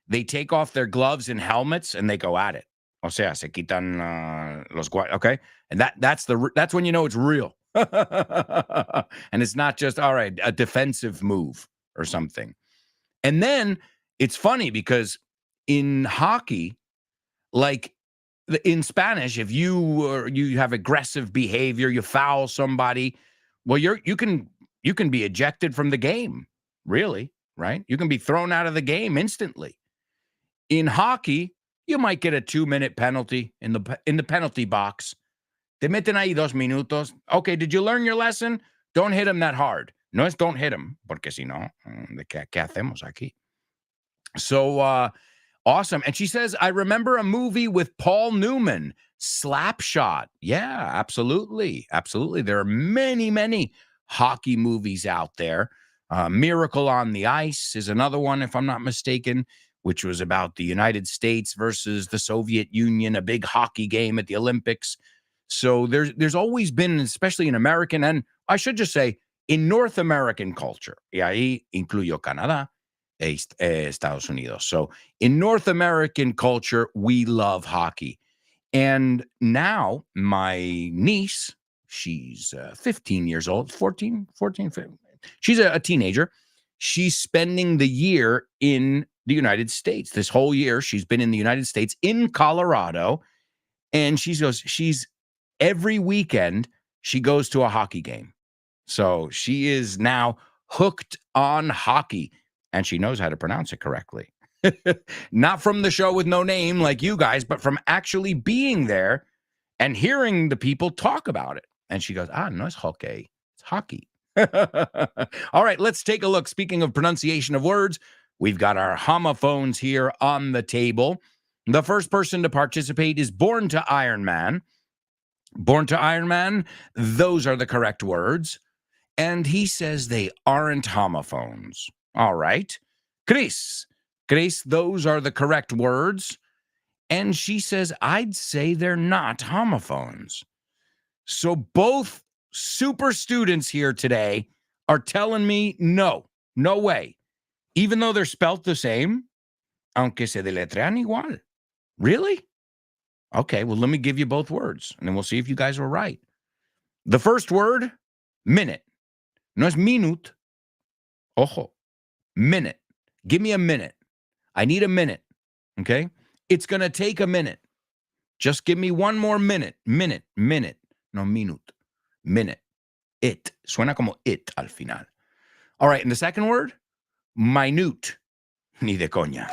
they take off their gloves and helmets and they go at it. O sea, se quitan los guantes, okay? And that's when you know it's real. And it's not just, all right, a defensive move or something. And then it's funny because in hockey, like in Spanish, if you have aggressive behavior, you foul somebody, well, you can be ejected from the game, really, right? You can be thrown out of the game instantly. In hockey, you might get a 2-minute penalty in the penalty box. Te meten ahí 2 minutos. Okay, did you learn your lesson? Don't hit him that hard. No es don't hit him, porque si no, ¿qué hacemos aquí? So, awesome. And she says, I remember a movie with Paul Newman, Slapshot. Yeah, absolutely. Absolutely. There are many, many hockey movies out there. Miracle on the Ice is another one, if I'm not mistaken, which was about the United States versus the Soviet Union, a big hockey game at the Olympics. So there's always been, especially in American, and I should just say in North American culture, y ahí incluyo Canadá, Estados Unidos. So in North American culture, we love hockey. And now my niece, she's 15 years old, 14, 15. She's a teenager. She's spending the year in the United States. This whole year, she's been in the United States, in Colorado. And she's every weekend, she goes to a hockey game. So she is now hooked on hockey. And she knows how to pronounce it correctly. Not from the show with no name like you guys, but from actually being there and hearing the people talk about it. And she goes, no es hockey, it's hockey. All right, let's take a look. Speaking of pronunciation of words, we've got our homophones here on the table. The first person to participate is Born to Iron Man. Born to Iron Man, those are the correct words. And he says they aren't homophones. All right. Chris, those are the correct words. And she says, I'd say they're not homophones. So both super students here today are telling me no way. Even though they're spelt the same, aunque se deletrean igual. Really? Okay, well, let me give you both words, and then we'll see if you guys are right. The first word, minute. No es minute. Ojo. Minute. Give me a minute. I need a minute. Okay? It's going to take a minute. Just give me one more minute. Minute. No, minute. Minute. It. Suena como it al final. All right, and the second word, minute. Ni de coña.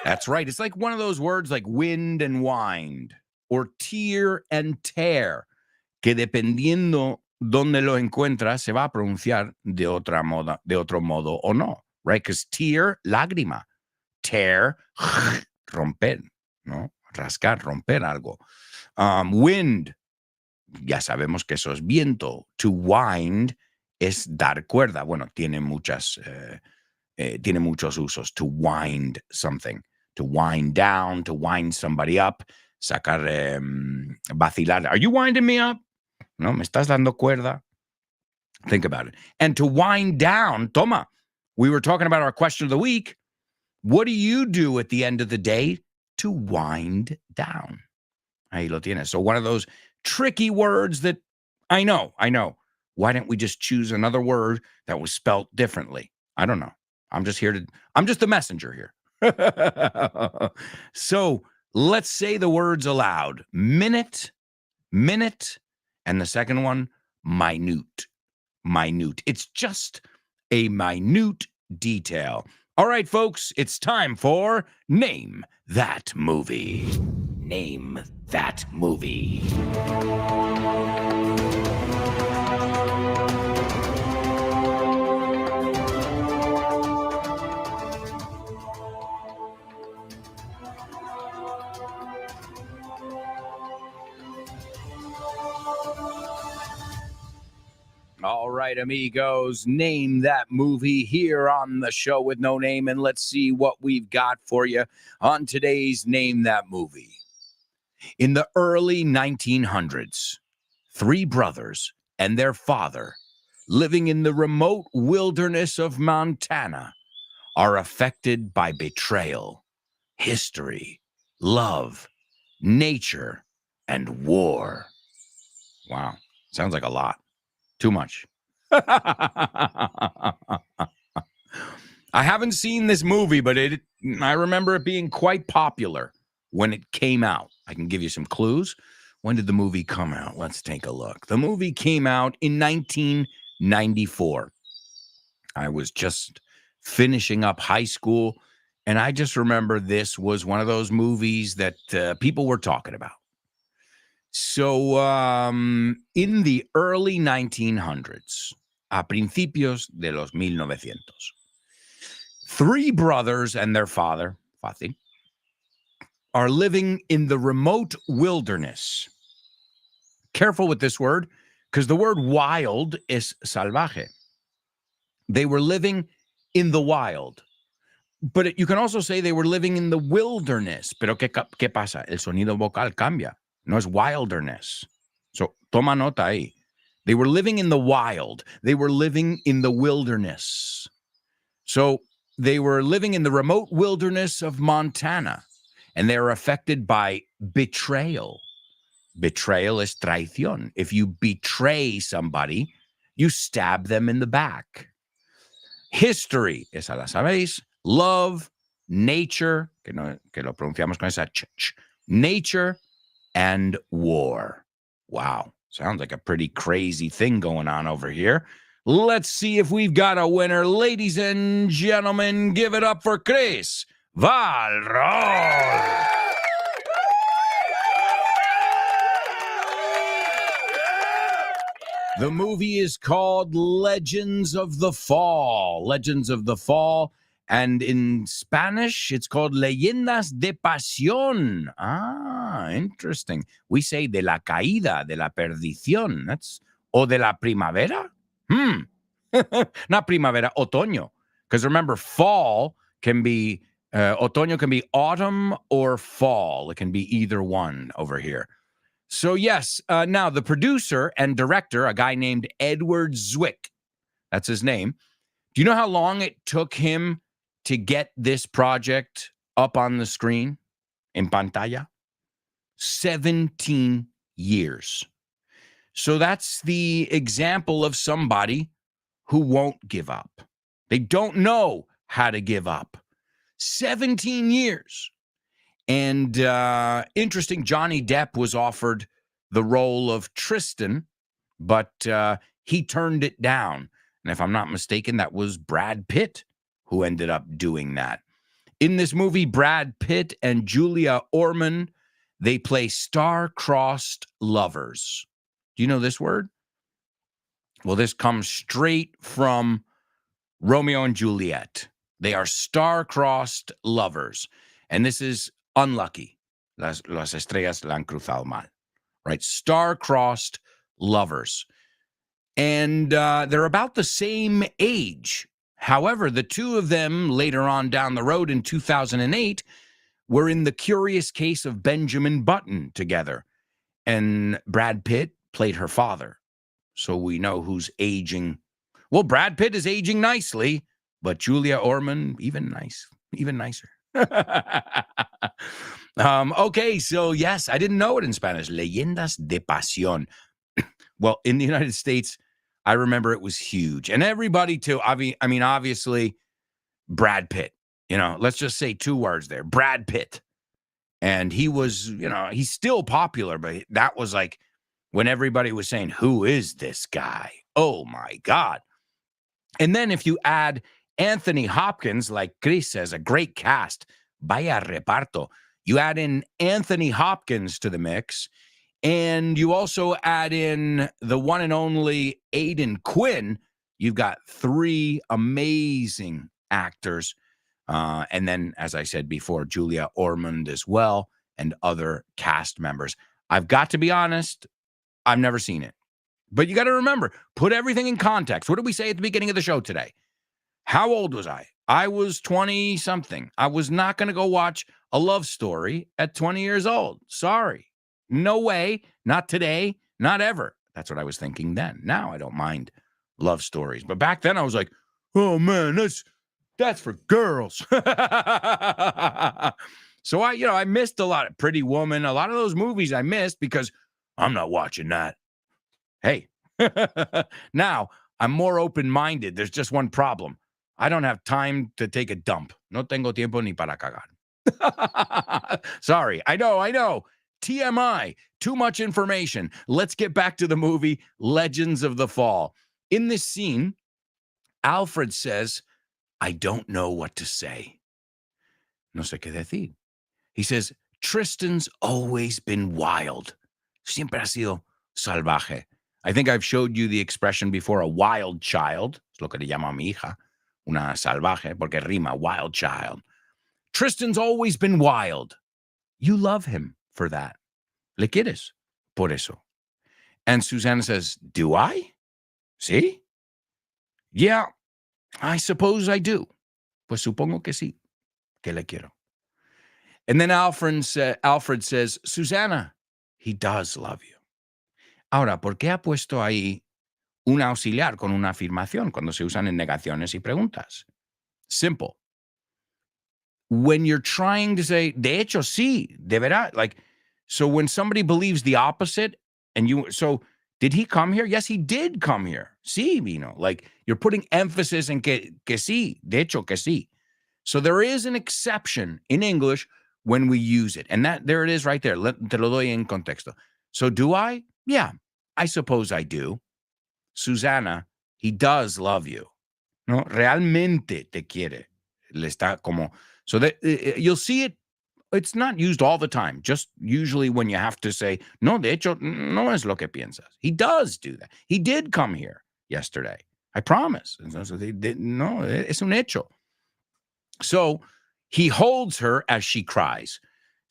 That's right. It's like one of those words like wind and wind or tear and tear, que dependiendo donde lo encuentras, se va a pronunciar de otro modo o no, right? Because tear, lágrima. Tear, romper, ¿no? Rascar, romper algo. Wind, ya sabemos que eso es viento. To wind es dar cuerda. Bueno, tiene muchos usos. To wind something. To wind down, to wind somebody up, sacar, vacilar. Are you winding me up? No, me estás dando cuerda. Think about it. And to wind down, toma, we were talking about our question of the week. What do you do at the end of the day to wind down? Ahí lo tienes. So one of those tricky words that I know. Why didn't we just choose another word that was spelt differently? I don't know. I'm just the messenger here. So let's say the words aloud. Minute, and the second one, minute. It's just a minute detail. All right, folks, it's time for Name That Movie. Name That Movie. All right, amigos, name that movie here on the show with no name, and let's see what we've got for you on today's Name That Movie. In the early 1900s, three brothers and their father, living in the remote wilderness of Montana, are affected by betrayal, history, love, nature, and war. Wow, sounds like a lot. Too much. I haven't seen this movie, but I remember it being quite popular when it came out. I can give you some clues. When did the movie come out? Let's take a look. The movie came out in 1994. I was just finishing up high school, and I just remember this was one of those movies that people were talking about. So, in the early 1900s, a principios de los 1900, three brothers and their father, Fácil, are living in the remote wilderness. Careful with this word, because the word wild is salvaje. They were living in the wild. But you can also say they were living in the wilderness. Pero ¿qué pasa? El sonido vocal cambia. No es wilderness. So, toma nota ahí. They were living in the wild. They were living in the wilderness. So, they were living in the remote wilderness of Montana, and they were affected by betrayal. Betrayal is traición. If you betray somebody, you stab them in the back. History, esa la sabéis. Love, nature, que lo pronunciamos con esa ch. Nature, and war. Wow. Sounds like a pretty crazy thing going on over here. Let's see if we've got a winner. Ladies and gentlemen, give it up for Chris Valrol. The movie is called Legends of the Fall. Legends of the Fall. And in Spanish, it's called Leyendas de Pasión. Ah, interesting. We say de la caída, de la perdición. O de la primavera? Not primavera, otoño. Because remember, fall can be, otoño can be autumn or fall. It can be either one over here. So yes, now the producer and director, a guy named Edward Zwick, that's his name. Do you know how long it took him to get this project up on the screen in pantalla? 17 years. So that's the example of somebody who won't give up. They don't know how to give up. 17 years. And interesting, Johnny Depp was offered the role of Tristan, but he turned it down. And if I'm not mistaken, that was Brad Pitt who ended up doing that. In this movie, Brad Pitt and Julia Ormond, they play star-crossed lovers. Do you know this word? Well, this comes straight from Romeo and Juliet. They are star-crossed lovers. And this is unlucky. Las estrellas la han cruzado mal. Right? Star-crossed lovers. And they're about the same age. However, the two of them later on down the road in 2008 were in The Curious Case of Benjamin Button together. And Brad Pitt played her father. So we know who's aging. Well, Brad Pitt is aging nicely, but Julia Ormond, even nicer. Okay, so yes, I didn't know it in Spanish. Leyendas de Pasión. Well, in the United States, I remember it was huge. And everybody too, I mean, obviously, Brad Pitt. Let's just say two words there. Brad Pitt. And he was, he's still popular, but that was like when everybody was saying, who is this guy? Oh my God. And then if you add Anthony Hopkins, like Chris says, a great cast, vaya reparto. You add in Anthony Hopkins to the mix, and you also add in the one and only Aidan Quinn. You've got three amazing actors. And then, as I said before, Julia Ormond as well, and other cast members. I've got to be honest, I've never seen it. But you got to remember, put everything in context. What did we say at the beginning of the show today? How old was I? I was 20-something. I was not going to go watch a love story at 20 years old. Sorry. No way. Not today. Not ever. That's what I was thinking then. Now I don't mind love stories. But back then I was like, oh, man, that's for girls. So I missed a lot of Pretty Woman. A lot of those movies I missed because I'm not watching that. Hey, now I'm more open-minded. There's just one problem. I don't have time to take a dump. No tengo tiempo ni para cagar. Sorry. I know. TMI. Too much information. Let's get back to the movie Legends of the Fall. In this scene, Alfred says, I don't know what to say. No sé qué decir. He says, Tristan's always been wild. Siempre ha sido salvaje. I think I've showed you the expression before, a wild child. Es lo que le llamo a mi hija. Una salvaje, porque rima, wild child. Tristan's always been wild. You love him for that. Le quieres por eso. And Susanna says, do I? See? Yeah, I suppose I do. Pues supongo que sí, que le quiero. And then Alfred says, Susanna, he does love you. Ahora, ¿por qué ha puesto ahí un auxiliar con una afirmación cuando se usan en negaciones y preguntas? Simple. When you're trying to say, de hecho, sí, de verdad, so when somebody believes the opposite, so did he come here? Yes, he did come here. Sí, vino. You're putting emphasis in que sí, de hecho, que sí. So there is an exception in English when we use it. And there it is right there. Te lo doy en contexto. So do I? Yeah, I suppose I do. Susanna, he does love you. No, realmente te quiere. Le está como. So that you'll see it. It's not used all the time. Just usually when you have to say, no, de hecho, no es lo que piensas. He does do that. He did come here yesterday. I promise. So they did, no, es un hecho. So he holds her as she cries.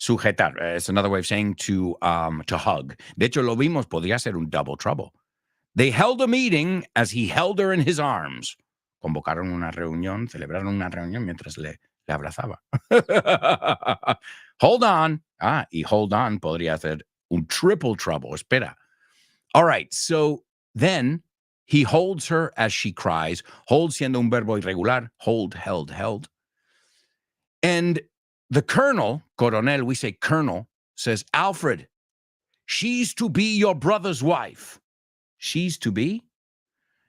Sujetar. It's another way of saying to hug. De hecho, lo vimos, podría ser un double trouble. They held a meeting as he held her in his arms. Convocaron una reunión, celebraron una reunión mientras le abrazaba. Hold on. Y hold on podría ser un triple trouble. Espera. All right. So then he holds her as she cries. Hold siendo un verbo irregular. Hold, held. And the colonel, coronel, we say colonel, says, Alfred, she's to be your brother's wife. She's to be?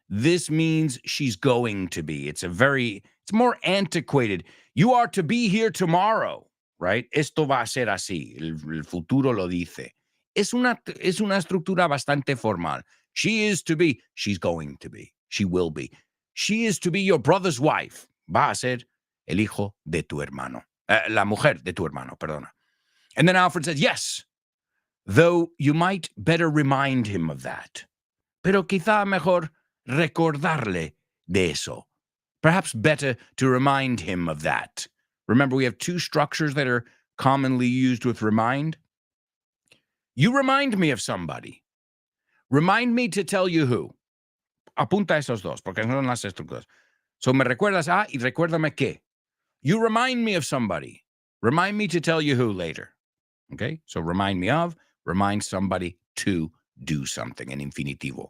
This means she's going to be. It's more antiquated. You are to be here tomorrow, right? Esto va a ser así. El futuro lo dice. Es una estructura bastante formal. She is to be. She's going to be. She will be. She is to be your brother's wife. Va a ser El hijo de tu hermano. La mujer de tu hermano, perdona. And then Alfred says, yes, though you might better remind him of that. Pero quizá mejor recordarle de eso. Perhaps better to remind him of that. Remember, we have two structures that are commonly used with remind. You remind me of somebody. Remind me to tell you who. Apunta esos dos, porque son las estructuras. So me recuerdas a y recuérdame qué. You remind me of somebody. Remind me to tell you who later. Okay? So remind me of, remind somebody to do something in infinitivo.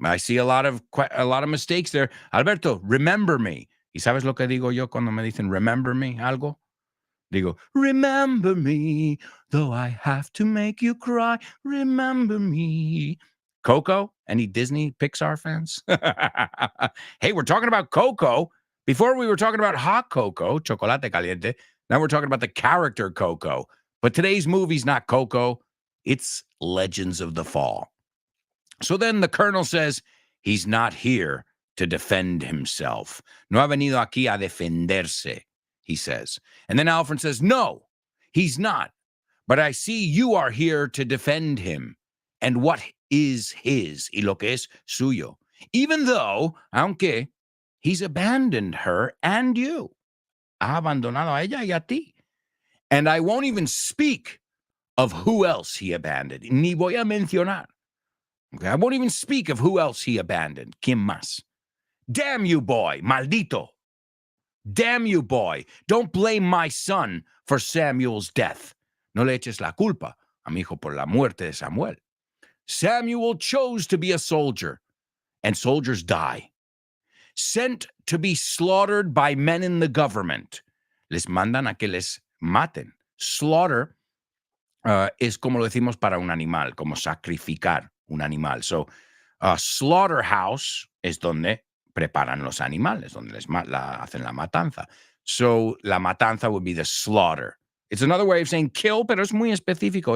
I see a lot of mistakes there. Alberto, remember me. ¿Y sabes lo que digo yo cuando me dicen remember me algo? Digo, remember me, though I have to make you cry. Remember me. Coco? Any Disney Pixar fans? Hey, we're talking about Coco. Before we were talking about hot cocoa, chocolate caliente. Now we're talking about the character Coco. But today's movie's not Coco. It's Legends of the Fall. So then the colonel says he's not here to defend himself. No ha venido aquí a defenderse, he says. And then Alfred says, no, he's not. But I see you are here to defend him and what is his, y lo que es suyo. Even though, aunque, he's abandoned her and you. Ha abandonado a ella y a ti. And I won't even speak of who else he abandoned. Ni voy a mencionar. Okay, I won't even speak of who else he abandoned. ¿Quién más? Damn you, boy. Maldito. Damn you, boy. Don't blame my son for Samuel's death. No le eches la culpa a mi hijo por la muerte de Samuel. Samuel chose to be a soldier, and soldiers die. Sent to be slaughtered by men in the government. Les mandan a que les maten. Slaughter es como lo decimos para un animal, como sacrificar un animal. So, slaughterhouse es donde preparan los animales, donde hacen la matanza. So, la matanza would be the slaughter. It's another way of saying kill, pero es muy específico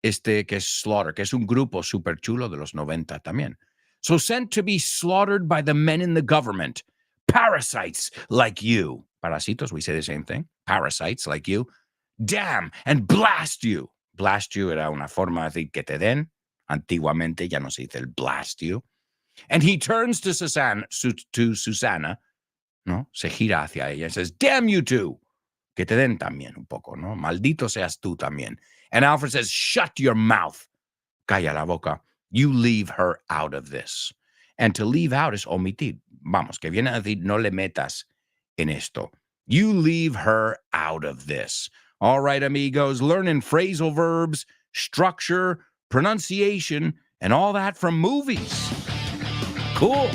que es slaughter, que es un grupo súper chulo de los 90 también. So, sent to be slaughtered by the men in the government. Parasites like you. Parasitos, we say the same thing. Parasites like you. Damn, and blast you. Blast you era una forma de decir que te den. Antiguamente ya no se dice el blast you. And he turns to Susana, ¿no? Se gira hacia ella and says, damn you too. Que te den también un poco, ¿no? Maldito seas tú también. And Alfred says, shut your mouth. Calla la boca. You leave her out of this. And to leave out is omitir. Vamos, que viene a decir, no le metas en esto. You leave her out of this. All right, amigos, learning phrasal verbs, structure, pronunciation, and all that from movies. Cool.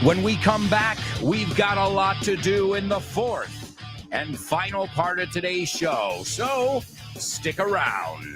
When we come back, we've got a lot to do in the fourth and final part of today's show. So stick around.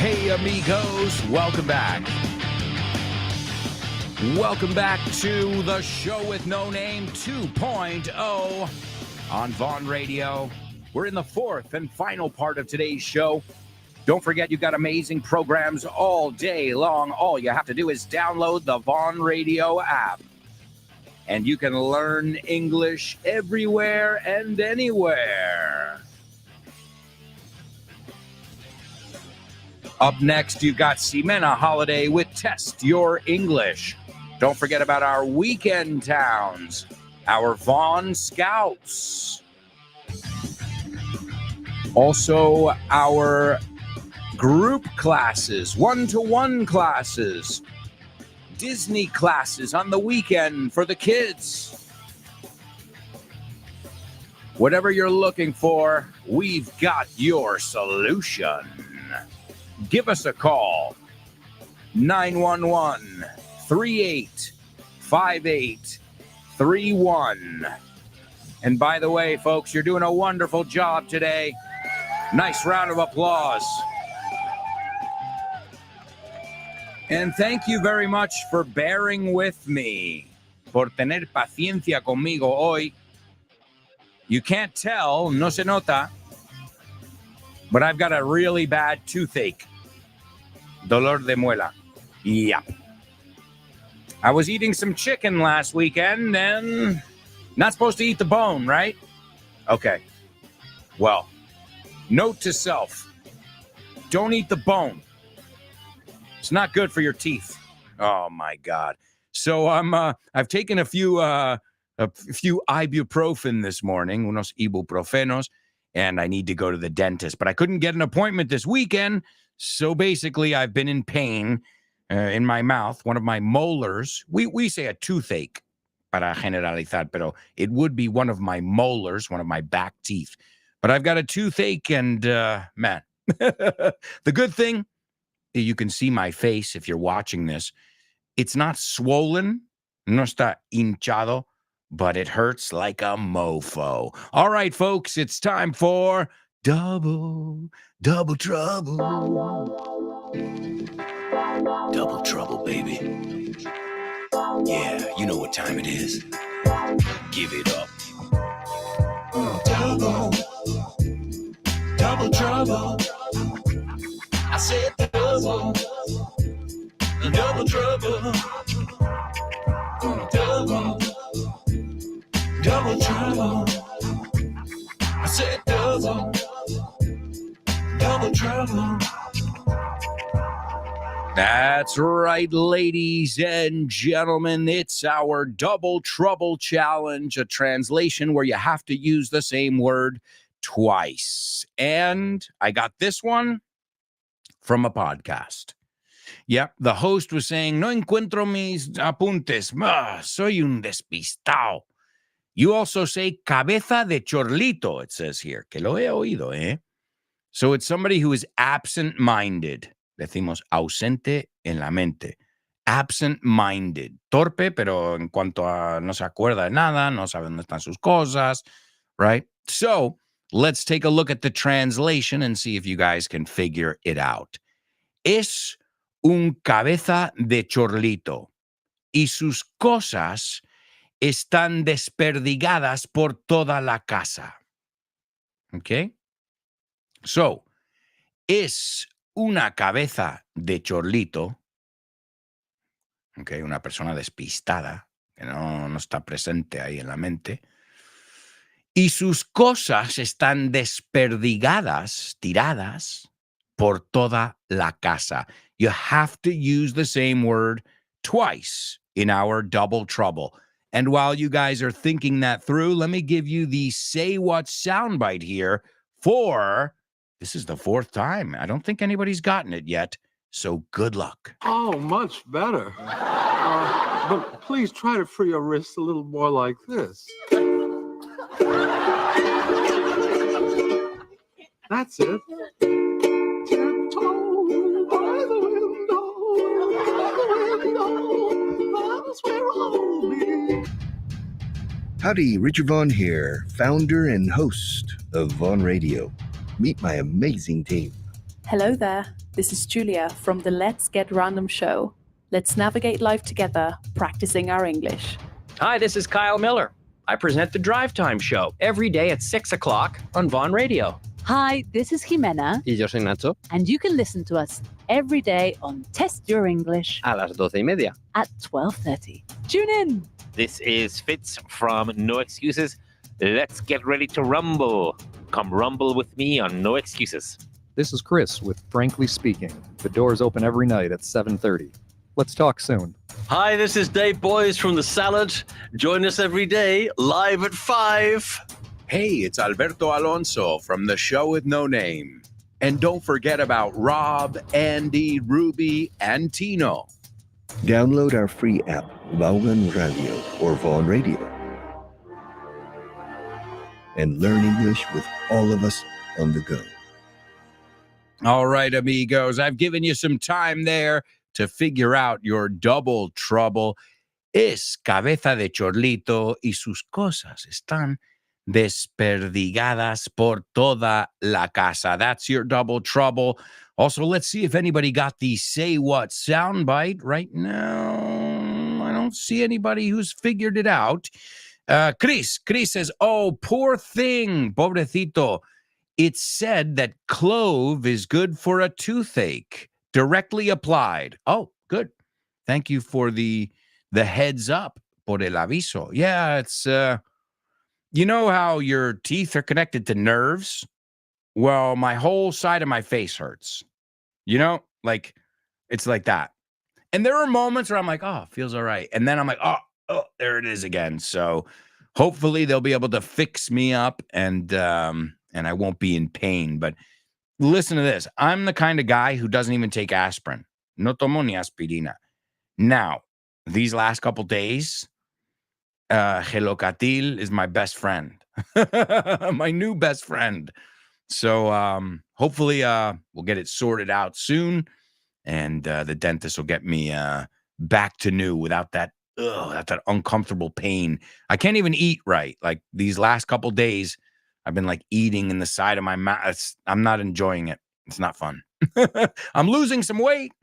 Hey, amigos, welcome back. Welcome back to the Show with No Name 2.0 on Vaughn Radio. We're in the fourth and final part of today's show. Don't forget, you've got amazing programs all day long. All you have to do is download the Vaughn Radio app. And you can learn English everywhere and anywhere. Up next, you've got Ximena Holiday with Test Your English. Don't forget about our weekend towns, our Vaughn Scouts. Also, our group classes, one-to-one classes, Disney classes on the weekend for the kids. Whatever you're looking for, we've got your solution. Give us a call, 911-385831. And by the way, folks, you're doing a wonderful job today. Nice round of applause. And thank you very much for bearing with me, por tener paciencia conmigo hoy. You can't tell, no se nota, but I've got a really bad toothache. Dolor de muela. Yeah. I was eating some chicken last weekend and not supposed to eat the bone, right? Okay. Well, note to self, don't eat the bone. It's not good for your teeth. Oh my God. So I've taken a few ibuprofen this morning, unos ibuprofenos, and I need to go to the dentist. But I couldn't get an appointment this weekend, so basically I've been in pain in my mouth. One of my molars, we say a toothache, para generalizar, pero it would be one of my molars, one of my back teeth. But I've got a toothache, and man, the good thing, you can see my face if you're watching this. It's not swollen, no está hinchado, but it hurts like a mofo. All right, folks, it's time for Double Trouble. Double trouble, baby. Yeah, you know what time it is. Give it up. Double trouble. I said double trouble. Double trouble. I said double trouble. That's right, ladies and gentlemen. It's our Double Trouble Challenge, a translation where you have to use the same word twice. And I got this one from a podcast. Yep, the host was saying, no encuentro mis apuntes. Soy un despistado. You also say cabeza de chorlito, it says here. Que lo he oído, eh? So it's somebody who is absent-minded. Decimos ausente en la mente. Absent-minded. Torpe, pero en cuanto a no se acuerda de nada, no sabe dónde están sus cosas, right? So let's take a look at the translation and see if you guys can figure it out. Es un cabeza de chorlito y sus cosas están desperdigadas por toda la casa. Okay? So, es una cabeza de chorlito, okay, una persona despistada, que no está presente ahí en la mente, y sus cosas están desperdigadas, tiradas, por toda la casa. You have to use the same word twice in our Double Trouble. And while you guys are thinking that through, let me give you the Say What soundbite here for, this is the fourth time. I don't think anybody's gotten it yet, so good luck. Oh, much better. But please try to free your wrists a little more like this. That's it. Tiptoe by the window, that's where I'll be. Howdy, Richard Vaughn here, founder and host of Vaughn Radio. Meet my amazing team. Hello there, this is Julia from the Let's Get Random show. Let's navigate life together, practicing our English. Hi, this is Kyle Miller. I present the Drive Time Show every day at 6 o'clock on Vaughn Radio. Hi, this is Jimena. Y yo soy Nacho. And you can listen to us every day on Test Your English A las 12:30. at 12:30. Tune in. This is Fitz from No Excuses. Let's get ready to rumble. Come rumble with me on No Excuses. This is Chris with Frankly Speaking. The doors open every night at 7:30. Let's talk soon. Hi, this is Dave Boyes from The Salad. Join us every day, live at 5. Hey, it's Alberto Alonso from the show with no name. And don't forget about Rob, Andy, Ruby, and Tino. Download our free app, Vaughan Radio or Vaughn Radio, and learn English with all of us on the go. All right, amigos, I've given you some time there to figure out your double trouble. Es cabeza de chorlito y sus cosas están desperdigadas por toda la casa. That's your double trouble. Also, let's see if anybody got the Say What soundbite. Right now, I don't see anybody who's figured it out. Chris says, oh, poor thing, pobrecito. It's said that clove is good for a toothache, directly applied. Oh, good. Thank you for the heads up, por el aviso. Yeah, it's... you know how your teeth are connected to nerves? Well, my whole side of my face hurts. You know, like, it's like that. And there are moments where I'm like, oh, feels all right. And then I'm like, oh, there it is again. So hopefully they'll be able to fix me up and I won't be in pain. But listen to this. I'm the kind of guy who doesn't even take aspirin. No tomo ni aspirina. Now, these last couple days, Gelocatil is my best friend, my new best friend. So hopefully we'll get it sorted out soon, and the dentist will get me back to new without that uncomfortable pain. I can't even eat right. Like these last couple days, I've been like eating in the side of my mouth. I'm not enjoying it. It's not fun. I'm losing some weight.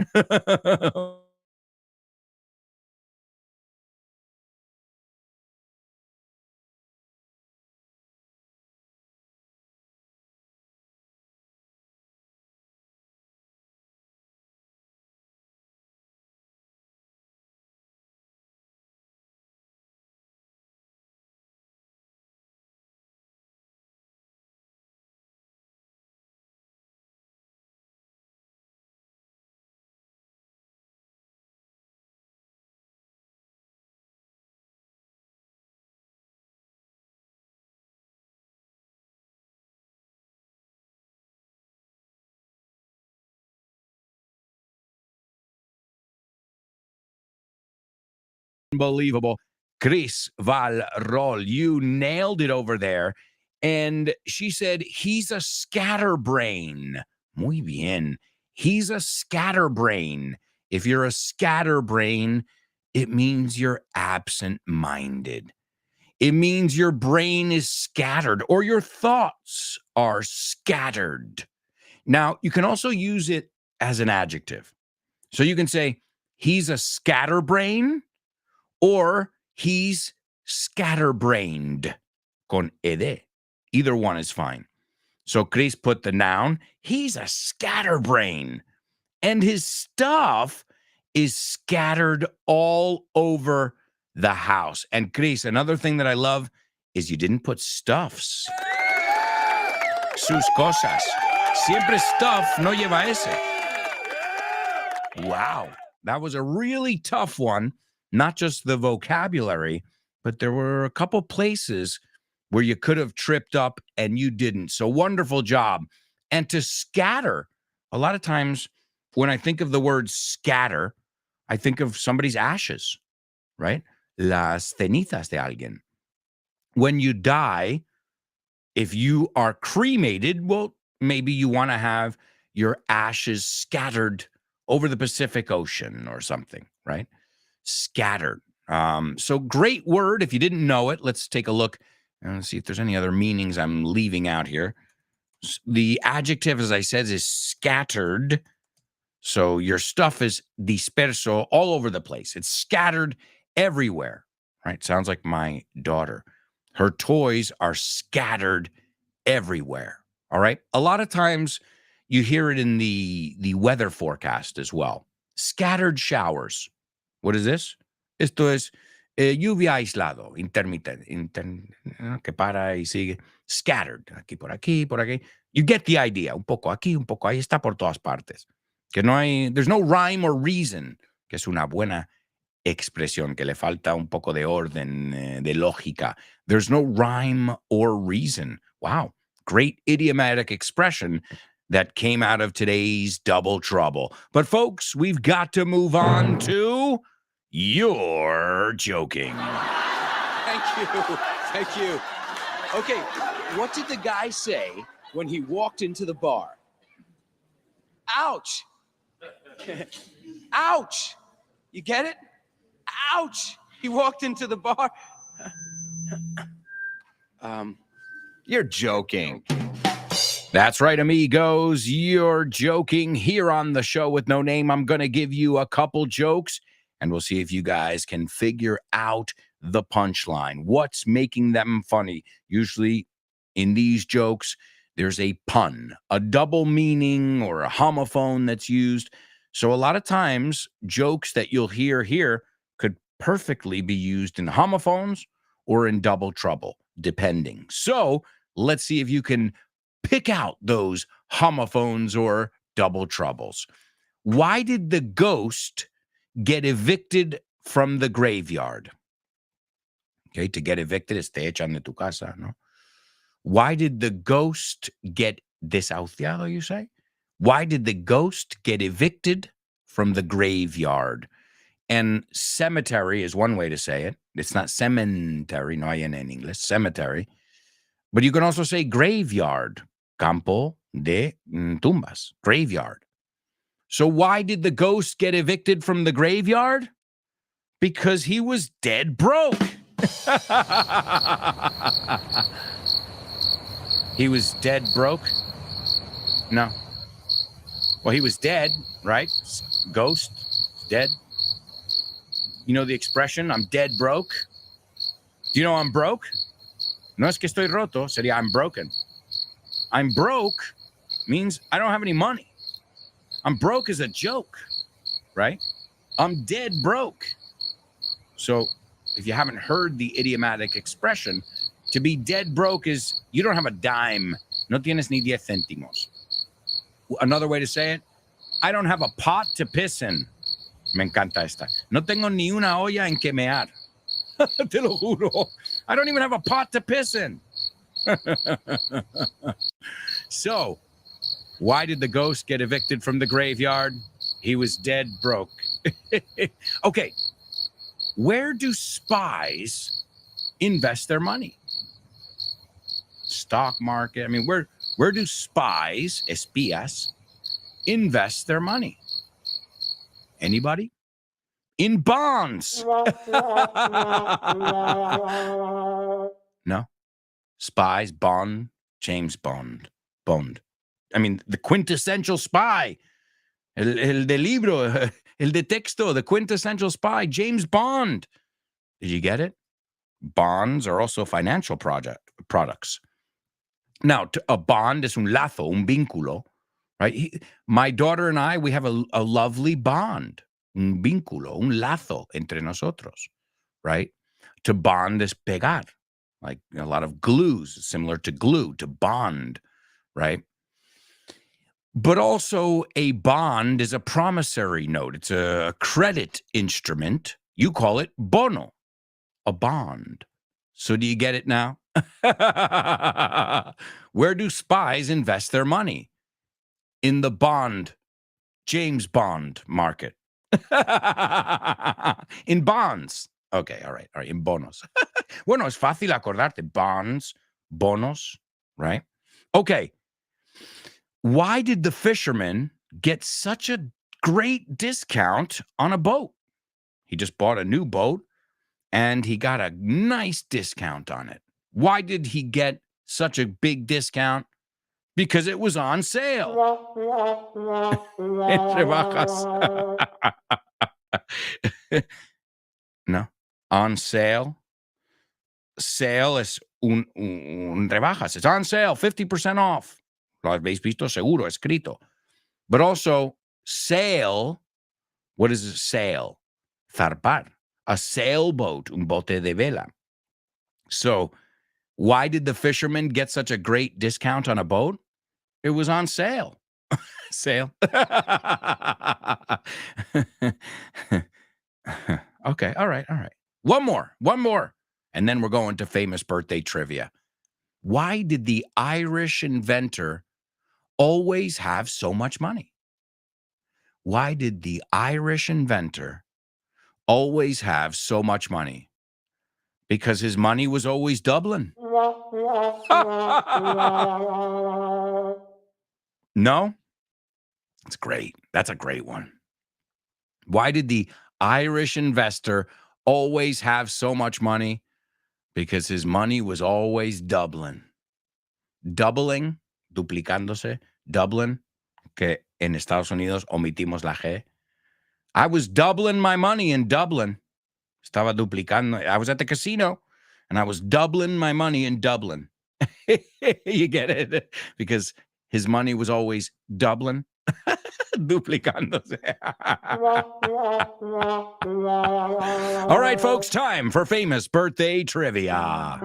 Unbelievable. Chris Valrol, you nailed it over there. And she said, he's a scatterbrain. Muy bien. He's a scatterbrain. If you're a scatterbrain, it means you're absent-minded. It means your brain is scattered or your thoughts are scattered. Now, you can also use it as an adjective. So you can say, he's a scatterbrain, or he's scatterbrained, con ed. Either one is fine. So Chris put the noun, he's a scatterbrain, and his stuff is scattered all over the house. And Chris, another thing that I love is you didn't put stuffs. Sus cosas. Siempre stuff, no lleva ese. Wow. That was a really tough one. Not just the vocabulary, but there were a couple places where you could have tripped up and you didn't. So wonderful job. And to scatter, a lot of times when I think of the word scatter, I think of somebody's ashes, right? Las cenizas de alguien. When you die, if you are cremated, well, maybe you want to have your ashes scattered over the Pacific Ocean or something, right? Scattered. So great word. If you didn't know it, let's take a look and see if there's any other meanings I'm leaving out here. The adjective, as I said, is scattered. So your stuff is disperso all over the place. It's scattered everywhere, right? Sounds like my daughter. Her toys are scattered everywhere, all right? A lot of times you hear it in the weather forecast as well. Scattered showers. What is this? Esto es lluvia aislado, intermitente, que para y sigue. Scattered, aquí, por aquí, por aquí. You get the idea. Un poco aquí, un poco ahí, está por todas partes. Que no hay, there's no rhyme or reason, que es una buena expresión, que le falta un poco de orden, de lógica. There's no rhyme or reason. Wow, great idiomatic expression that came out of today's Double Trouble. But folks, we've got to move on to You're Joking. Thank you. Thank you. Okay, what did the guy say when he walked into the bar? Ouch. Ouch. You get it? Ouch. He walked into the bar. You're joking. That's right, amigos. You're joking. Here on the show with no name, I'm going to give you a couple jokes, and we'll see if you guys can figure out the punchline. What's making them funny? Usually in these jokes, there's a pun, a double meaning, or a homophone that's used. So a lot of times, jokes that you'll hear here could perfectly be used in homophones or in double trouble, depending. So let's see if you can pick out those homophones or double troubles. Why did the ghost get evicted from the graveyard? Okay, to get evicted is te echan de tu casa, ¿no? Why did the ghost get desahuciado, you say? Why did the ghost get evicted from the graveyard? And cemetery is one way to say it. It's not cemetery, no hay en English, cemetery. But you can also say graveyard, campo de tumbas, graveyard. So why did the ghost get evicted from the graveyard? Because he was dead broke. He was dead broke? No. Well, he was dead, right? Ghost, dead. You know the expression, I'm dead broke? Do you know I'm broke? No es que estoy roto, sería I'm broken. I'm broke means I don't have any money. I'm broke is a joke, right? I'm dead broke. So if you haven't heard the idiomatic expression, to be dead broke is you don't have a dime. No tienes ni 10 céntimos. Another way to say it, I don't have a pot to piss in. Me encanta esta. No tengo ni una olla en que mear. Te lo juro. I don't even have a pot to piss in. So, why did the ghost get evicted from the graveyard? He was dead broke. Okay. Where do spies invest their money? Stock market. I mean, where do spies, espías, invest their money? Anybody? In bonds. No. Spies, Bond, James Bond. Bond. I mean, the quintessential spy. El de libro, el de texto, the quintessential spy, James Bond. Did you get it? Bonds are also financial products. Now, a bond is un lazo, un vínculo, right? My daughter and I, we have a lovely bond, un vínculo, un lazo entre nosotros, right? To bond is pegar, like a lot of glues, similar to glue, to bond, right? But also a bond is a promissory note. It's a credit instrument. You call it bono, a bond. So do you get it now? Where do spies invest their money? In the bond, James Bond market. In bonds. Okay, all right, in bonos. Bueno, es fácil acordarte. Bonds, bonos, right? Okay. Why did the fisherman get such a great discount on a boat? He just bought a new boat and he got a nice discount on it. Why did he get such a big discount? because it was on sale. En rebajas. No, on sale. Sale es un rebajas. It's on sale, 50% off. Lo habéis visto seguro, escrito. But also, sail, what is a sail? Zarpar. A sailboat, un bote de vela. So, why did the fisherman get such a great discount on a boat? It was on sale. Sale. Okay, all right. One more. And then we're going to famous birthday trivia. Why did the Irish inventor always have so much money? Why did the Irish inventor always have so much money? Because his money was always doubling. No? That's great. That's a great one. Why did the Irish investor always have so much money? Because his money was always doubling. Doubling, duplicándose, doubling, que en Estados Unidos omitimos la G. I was doubling my money in Dublin. Estaba duplicando. I was at the casino, and I was doubling my money in Dublin. You get it? Because his money was always doubling, duplicándose. All right, folks, time for famous birthday trivia.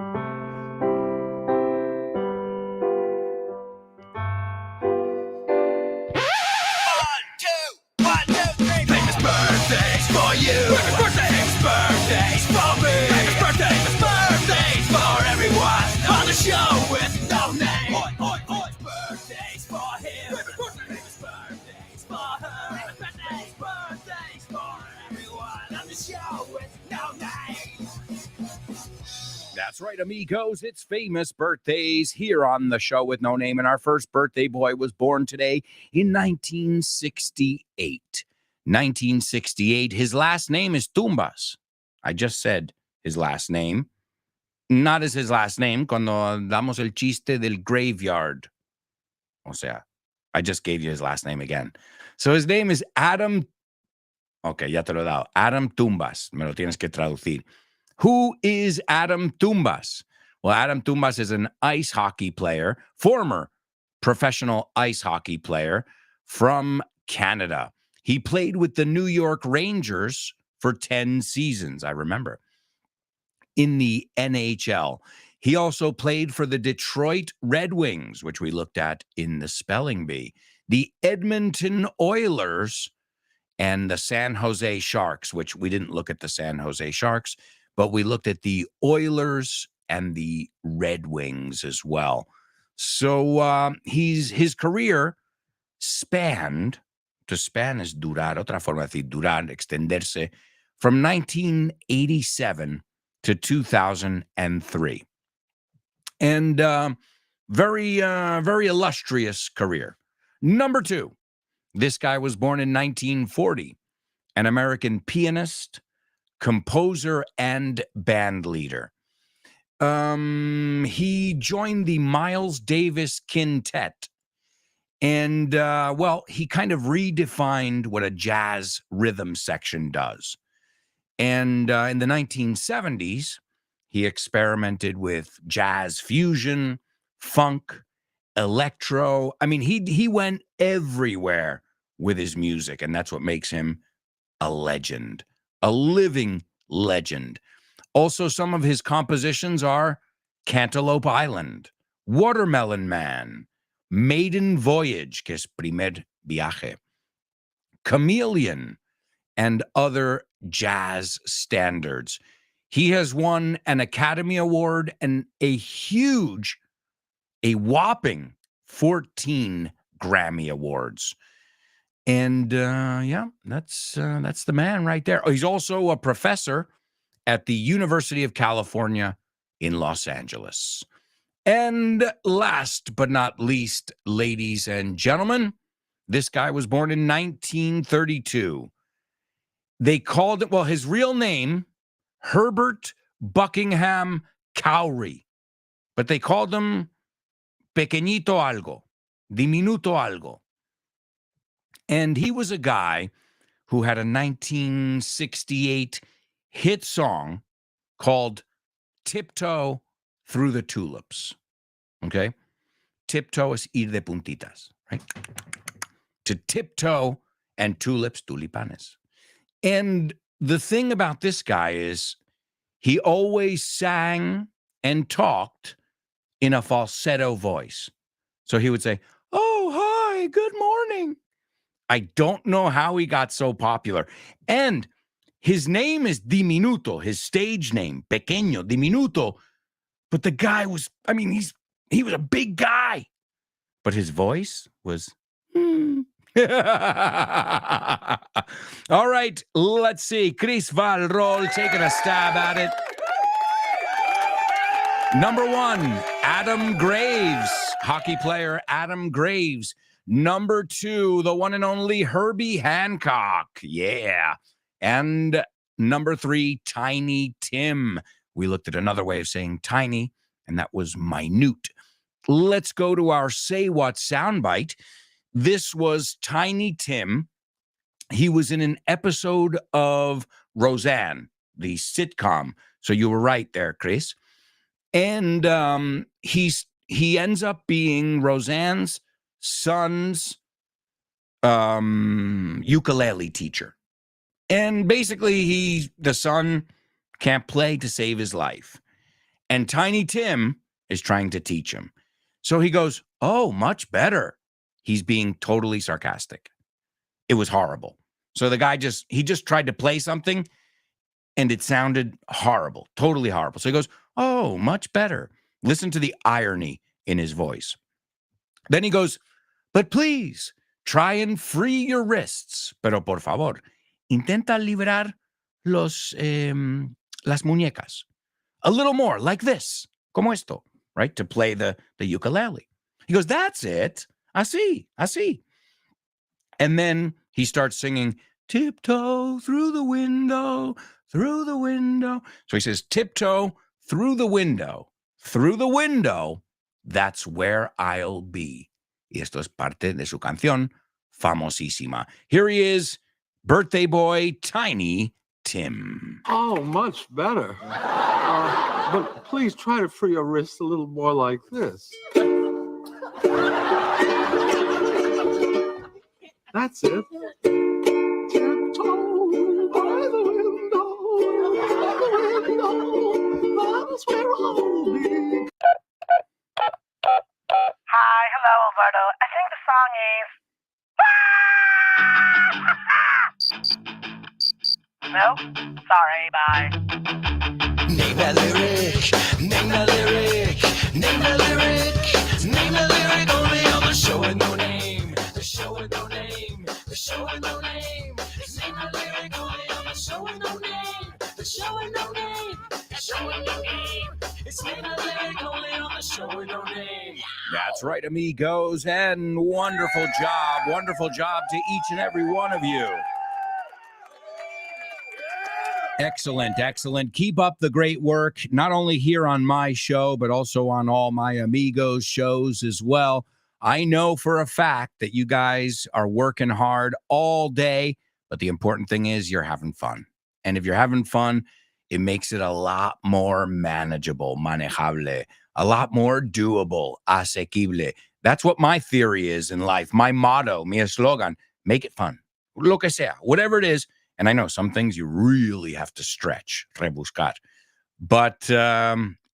Birthdays for you. Famous birthdays for me. Famous birthdays for everyone on the show with no name. Birthdays for him. Famous birthdays for her. Famous birthdays for everyone on the show with no name. That's right, amigos. It's famous birthdays here on the show with no name. And our first birthday boy was born today in 1968. 1968. His last name is Tumbas. I just said his last name. Not as his last name cuando damos el chiste del graveyard. O sea, I just gave you his last name again. So his name is Adam. Okay, ya te lo he dado. Adam Tumbas. Me lo tienes que traducir. Who is Adam Tumbas? Well, Adam Tumbas is an ice hockey player, former professional ice hockey player from Canada. He played with the New York Rangers for 10 seasons, I remember, in the NHL. He also played for the Detroit Red Wings, which we looked at in the spelling bee, the Edmonton Oilers, and the San Jose Sharks, which we didn't look at the San Jose Sharks, but we looked at the Oilers and the Red Wings as well. So his career spanned. To span is durar, otra forma de decir durar, extenderse, from 1987 to 2003. And very illustrious career. Number two, this guy was born in 1940, an American pianist, composer, and band leader. He joined the Miles Davis Quintet. And, he kind of redefined what a jazz rhythm section does. And in the 1970s, he experimented with jazz fusion, funk, electro. I mean, he went everywhere with his music, and that's what makes him a legend, a living legend. Also, some of his compositions are Cantaloupe Island, Watermelon Man, Maiden Voyage, que es primer viaje, Chameleon, and other jazz standards. He has won an Academy Award and a whopping 14 Grammy Awards. And that's the man right there. Oh, he's also a professor at the University of California in Los Angeles. And last but not least, ladies and gentlemen, this guy was born in 1932. They called it, his real name, Herbert Buckingham Cowrie, but they called him Pequeñito Algo. Diminuto algo. And he was a guy who had a 1968 hit song called Tiptoe Through the Tulips. Okay? Tiptoe is ir de puntitas, right? To tiptoe, and tulips, tulipanes. And the thing about this guy is he always sang and talked in a falsetto voice. So he would say, "Oh, hi, good morning." I don't know how he got so popular. And his name is Diminuto, his stage name, Pequeño, Diminuto. But the guy was, he was a big guy. But his voice was, All right, let's see. Chris Valrol taking a stab at it. Number 1, Adam Graves, hockey player Adam Graves. Number 2, the one and only Herbie Hancock. Yeah. And number 3, Tiny Tim. We looked at another way of saying tiny, and that was minute. Let's go to our Say What soundbite. This was Tiny Tim. He was in an episode of Roseanne, the sitcom. So you were right there, Chris. And he ends up being Roseanne's son's ukulele teacher. And basically, the son can't play to save his life. And Tiny Tim is trying to teach him. So he goes, "Oh, much better." He's being totally sarcastic. It was horrible. So the guy just tried to play something and it sounded horrible, totally horrible. So he goes, "Oh, much better." Listen to the irony in his voice. Then he goes, "But please try and free your wrists. Pero por favor, intenta liberar las muñecas. A little more like this, como esto," right? To play the ukulele. He goes, "That's it. Así. And then he starts singing, "Tiptoe through the window, through the window." So he says, "Tiptoe through the window, that's where I'll be." Y esto es parte de su canción famosísima. Here he is, birthday boy, Tiny Tim. Oh, much better. But please try to free your wrist a little more like this. That's it. Tiptoe by the window, that's where I'll be. Hi, hello, Alberto. I think the song is. No? Sorry, bye. Name that lyric, name that lyric, name that lyric, name that lyric only on the show with no name. The show with no name, the show with no name. Name that lyric only on the show with no name. The show with no name, the show with no name. It's name that lyric only on the show with no name. That's right, amigos, and wonderful job to each and every one of you. Excellent. Keep up the great work, not only here on my show, but also on all my amigos' shows as well. I know for a fact that you guys are working hard all day, but the important thing is you're having fun. And if you're having fun, it makes it a lot more manageable, manejable, a lot more doable, asequible. That's what my theory is in life. My motto, mi eslogan, make it fun. Lo que sea, whatever it is. And I know some things you really have to stretch, rebuscar. But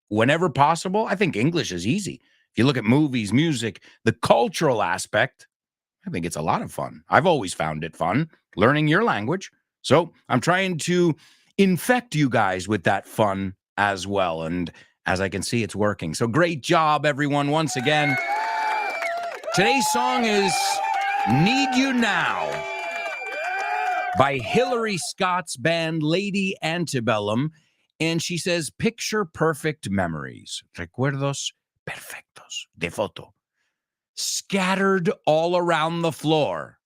whenever possible, I think English is easy. If you look at movies, music, the cultural aspect, I think it's a lot of fun. I've always found it fun, learning your language. So I'm trying to infect you guys with that fun as well. And as I can see, it's working. So great job, everyone, once again. Today's song is Need You Now by Hillary Scott's band Lady Antebellum. And she says, picture perfect memories, recuerdos perfectos de foto, scattered all around the floor.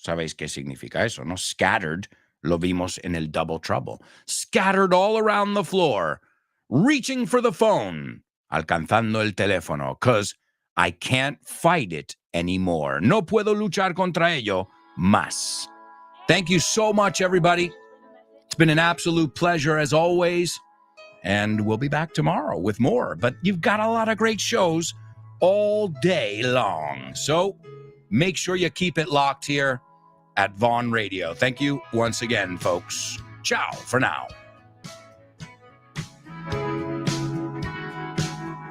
¿Sabéis qué significa eso, no? Scattered, lo vimos en el Double Trouble. Scattered all around the floor, reaching for the phone, alcanzando el teléfono, because I can't fight it anymore. No puedo luchar contra ello más. Thank you so much, everybody. It's been an absolute pleasure as always. And we'll be back tomorrow with more. But you've got a lot of great shows all day long. So make sure you keep it locked here at Vaughn Radio. Thank you once again, folks. Ciao for now.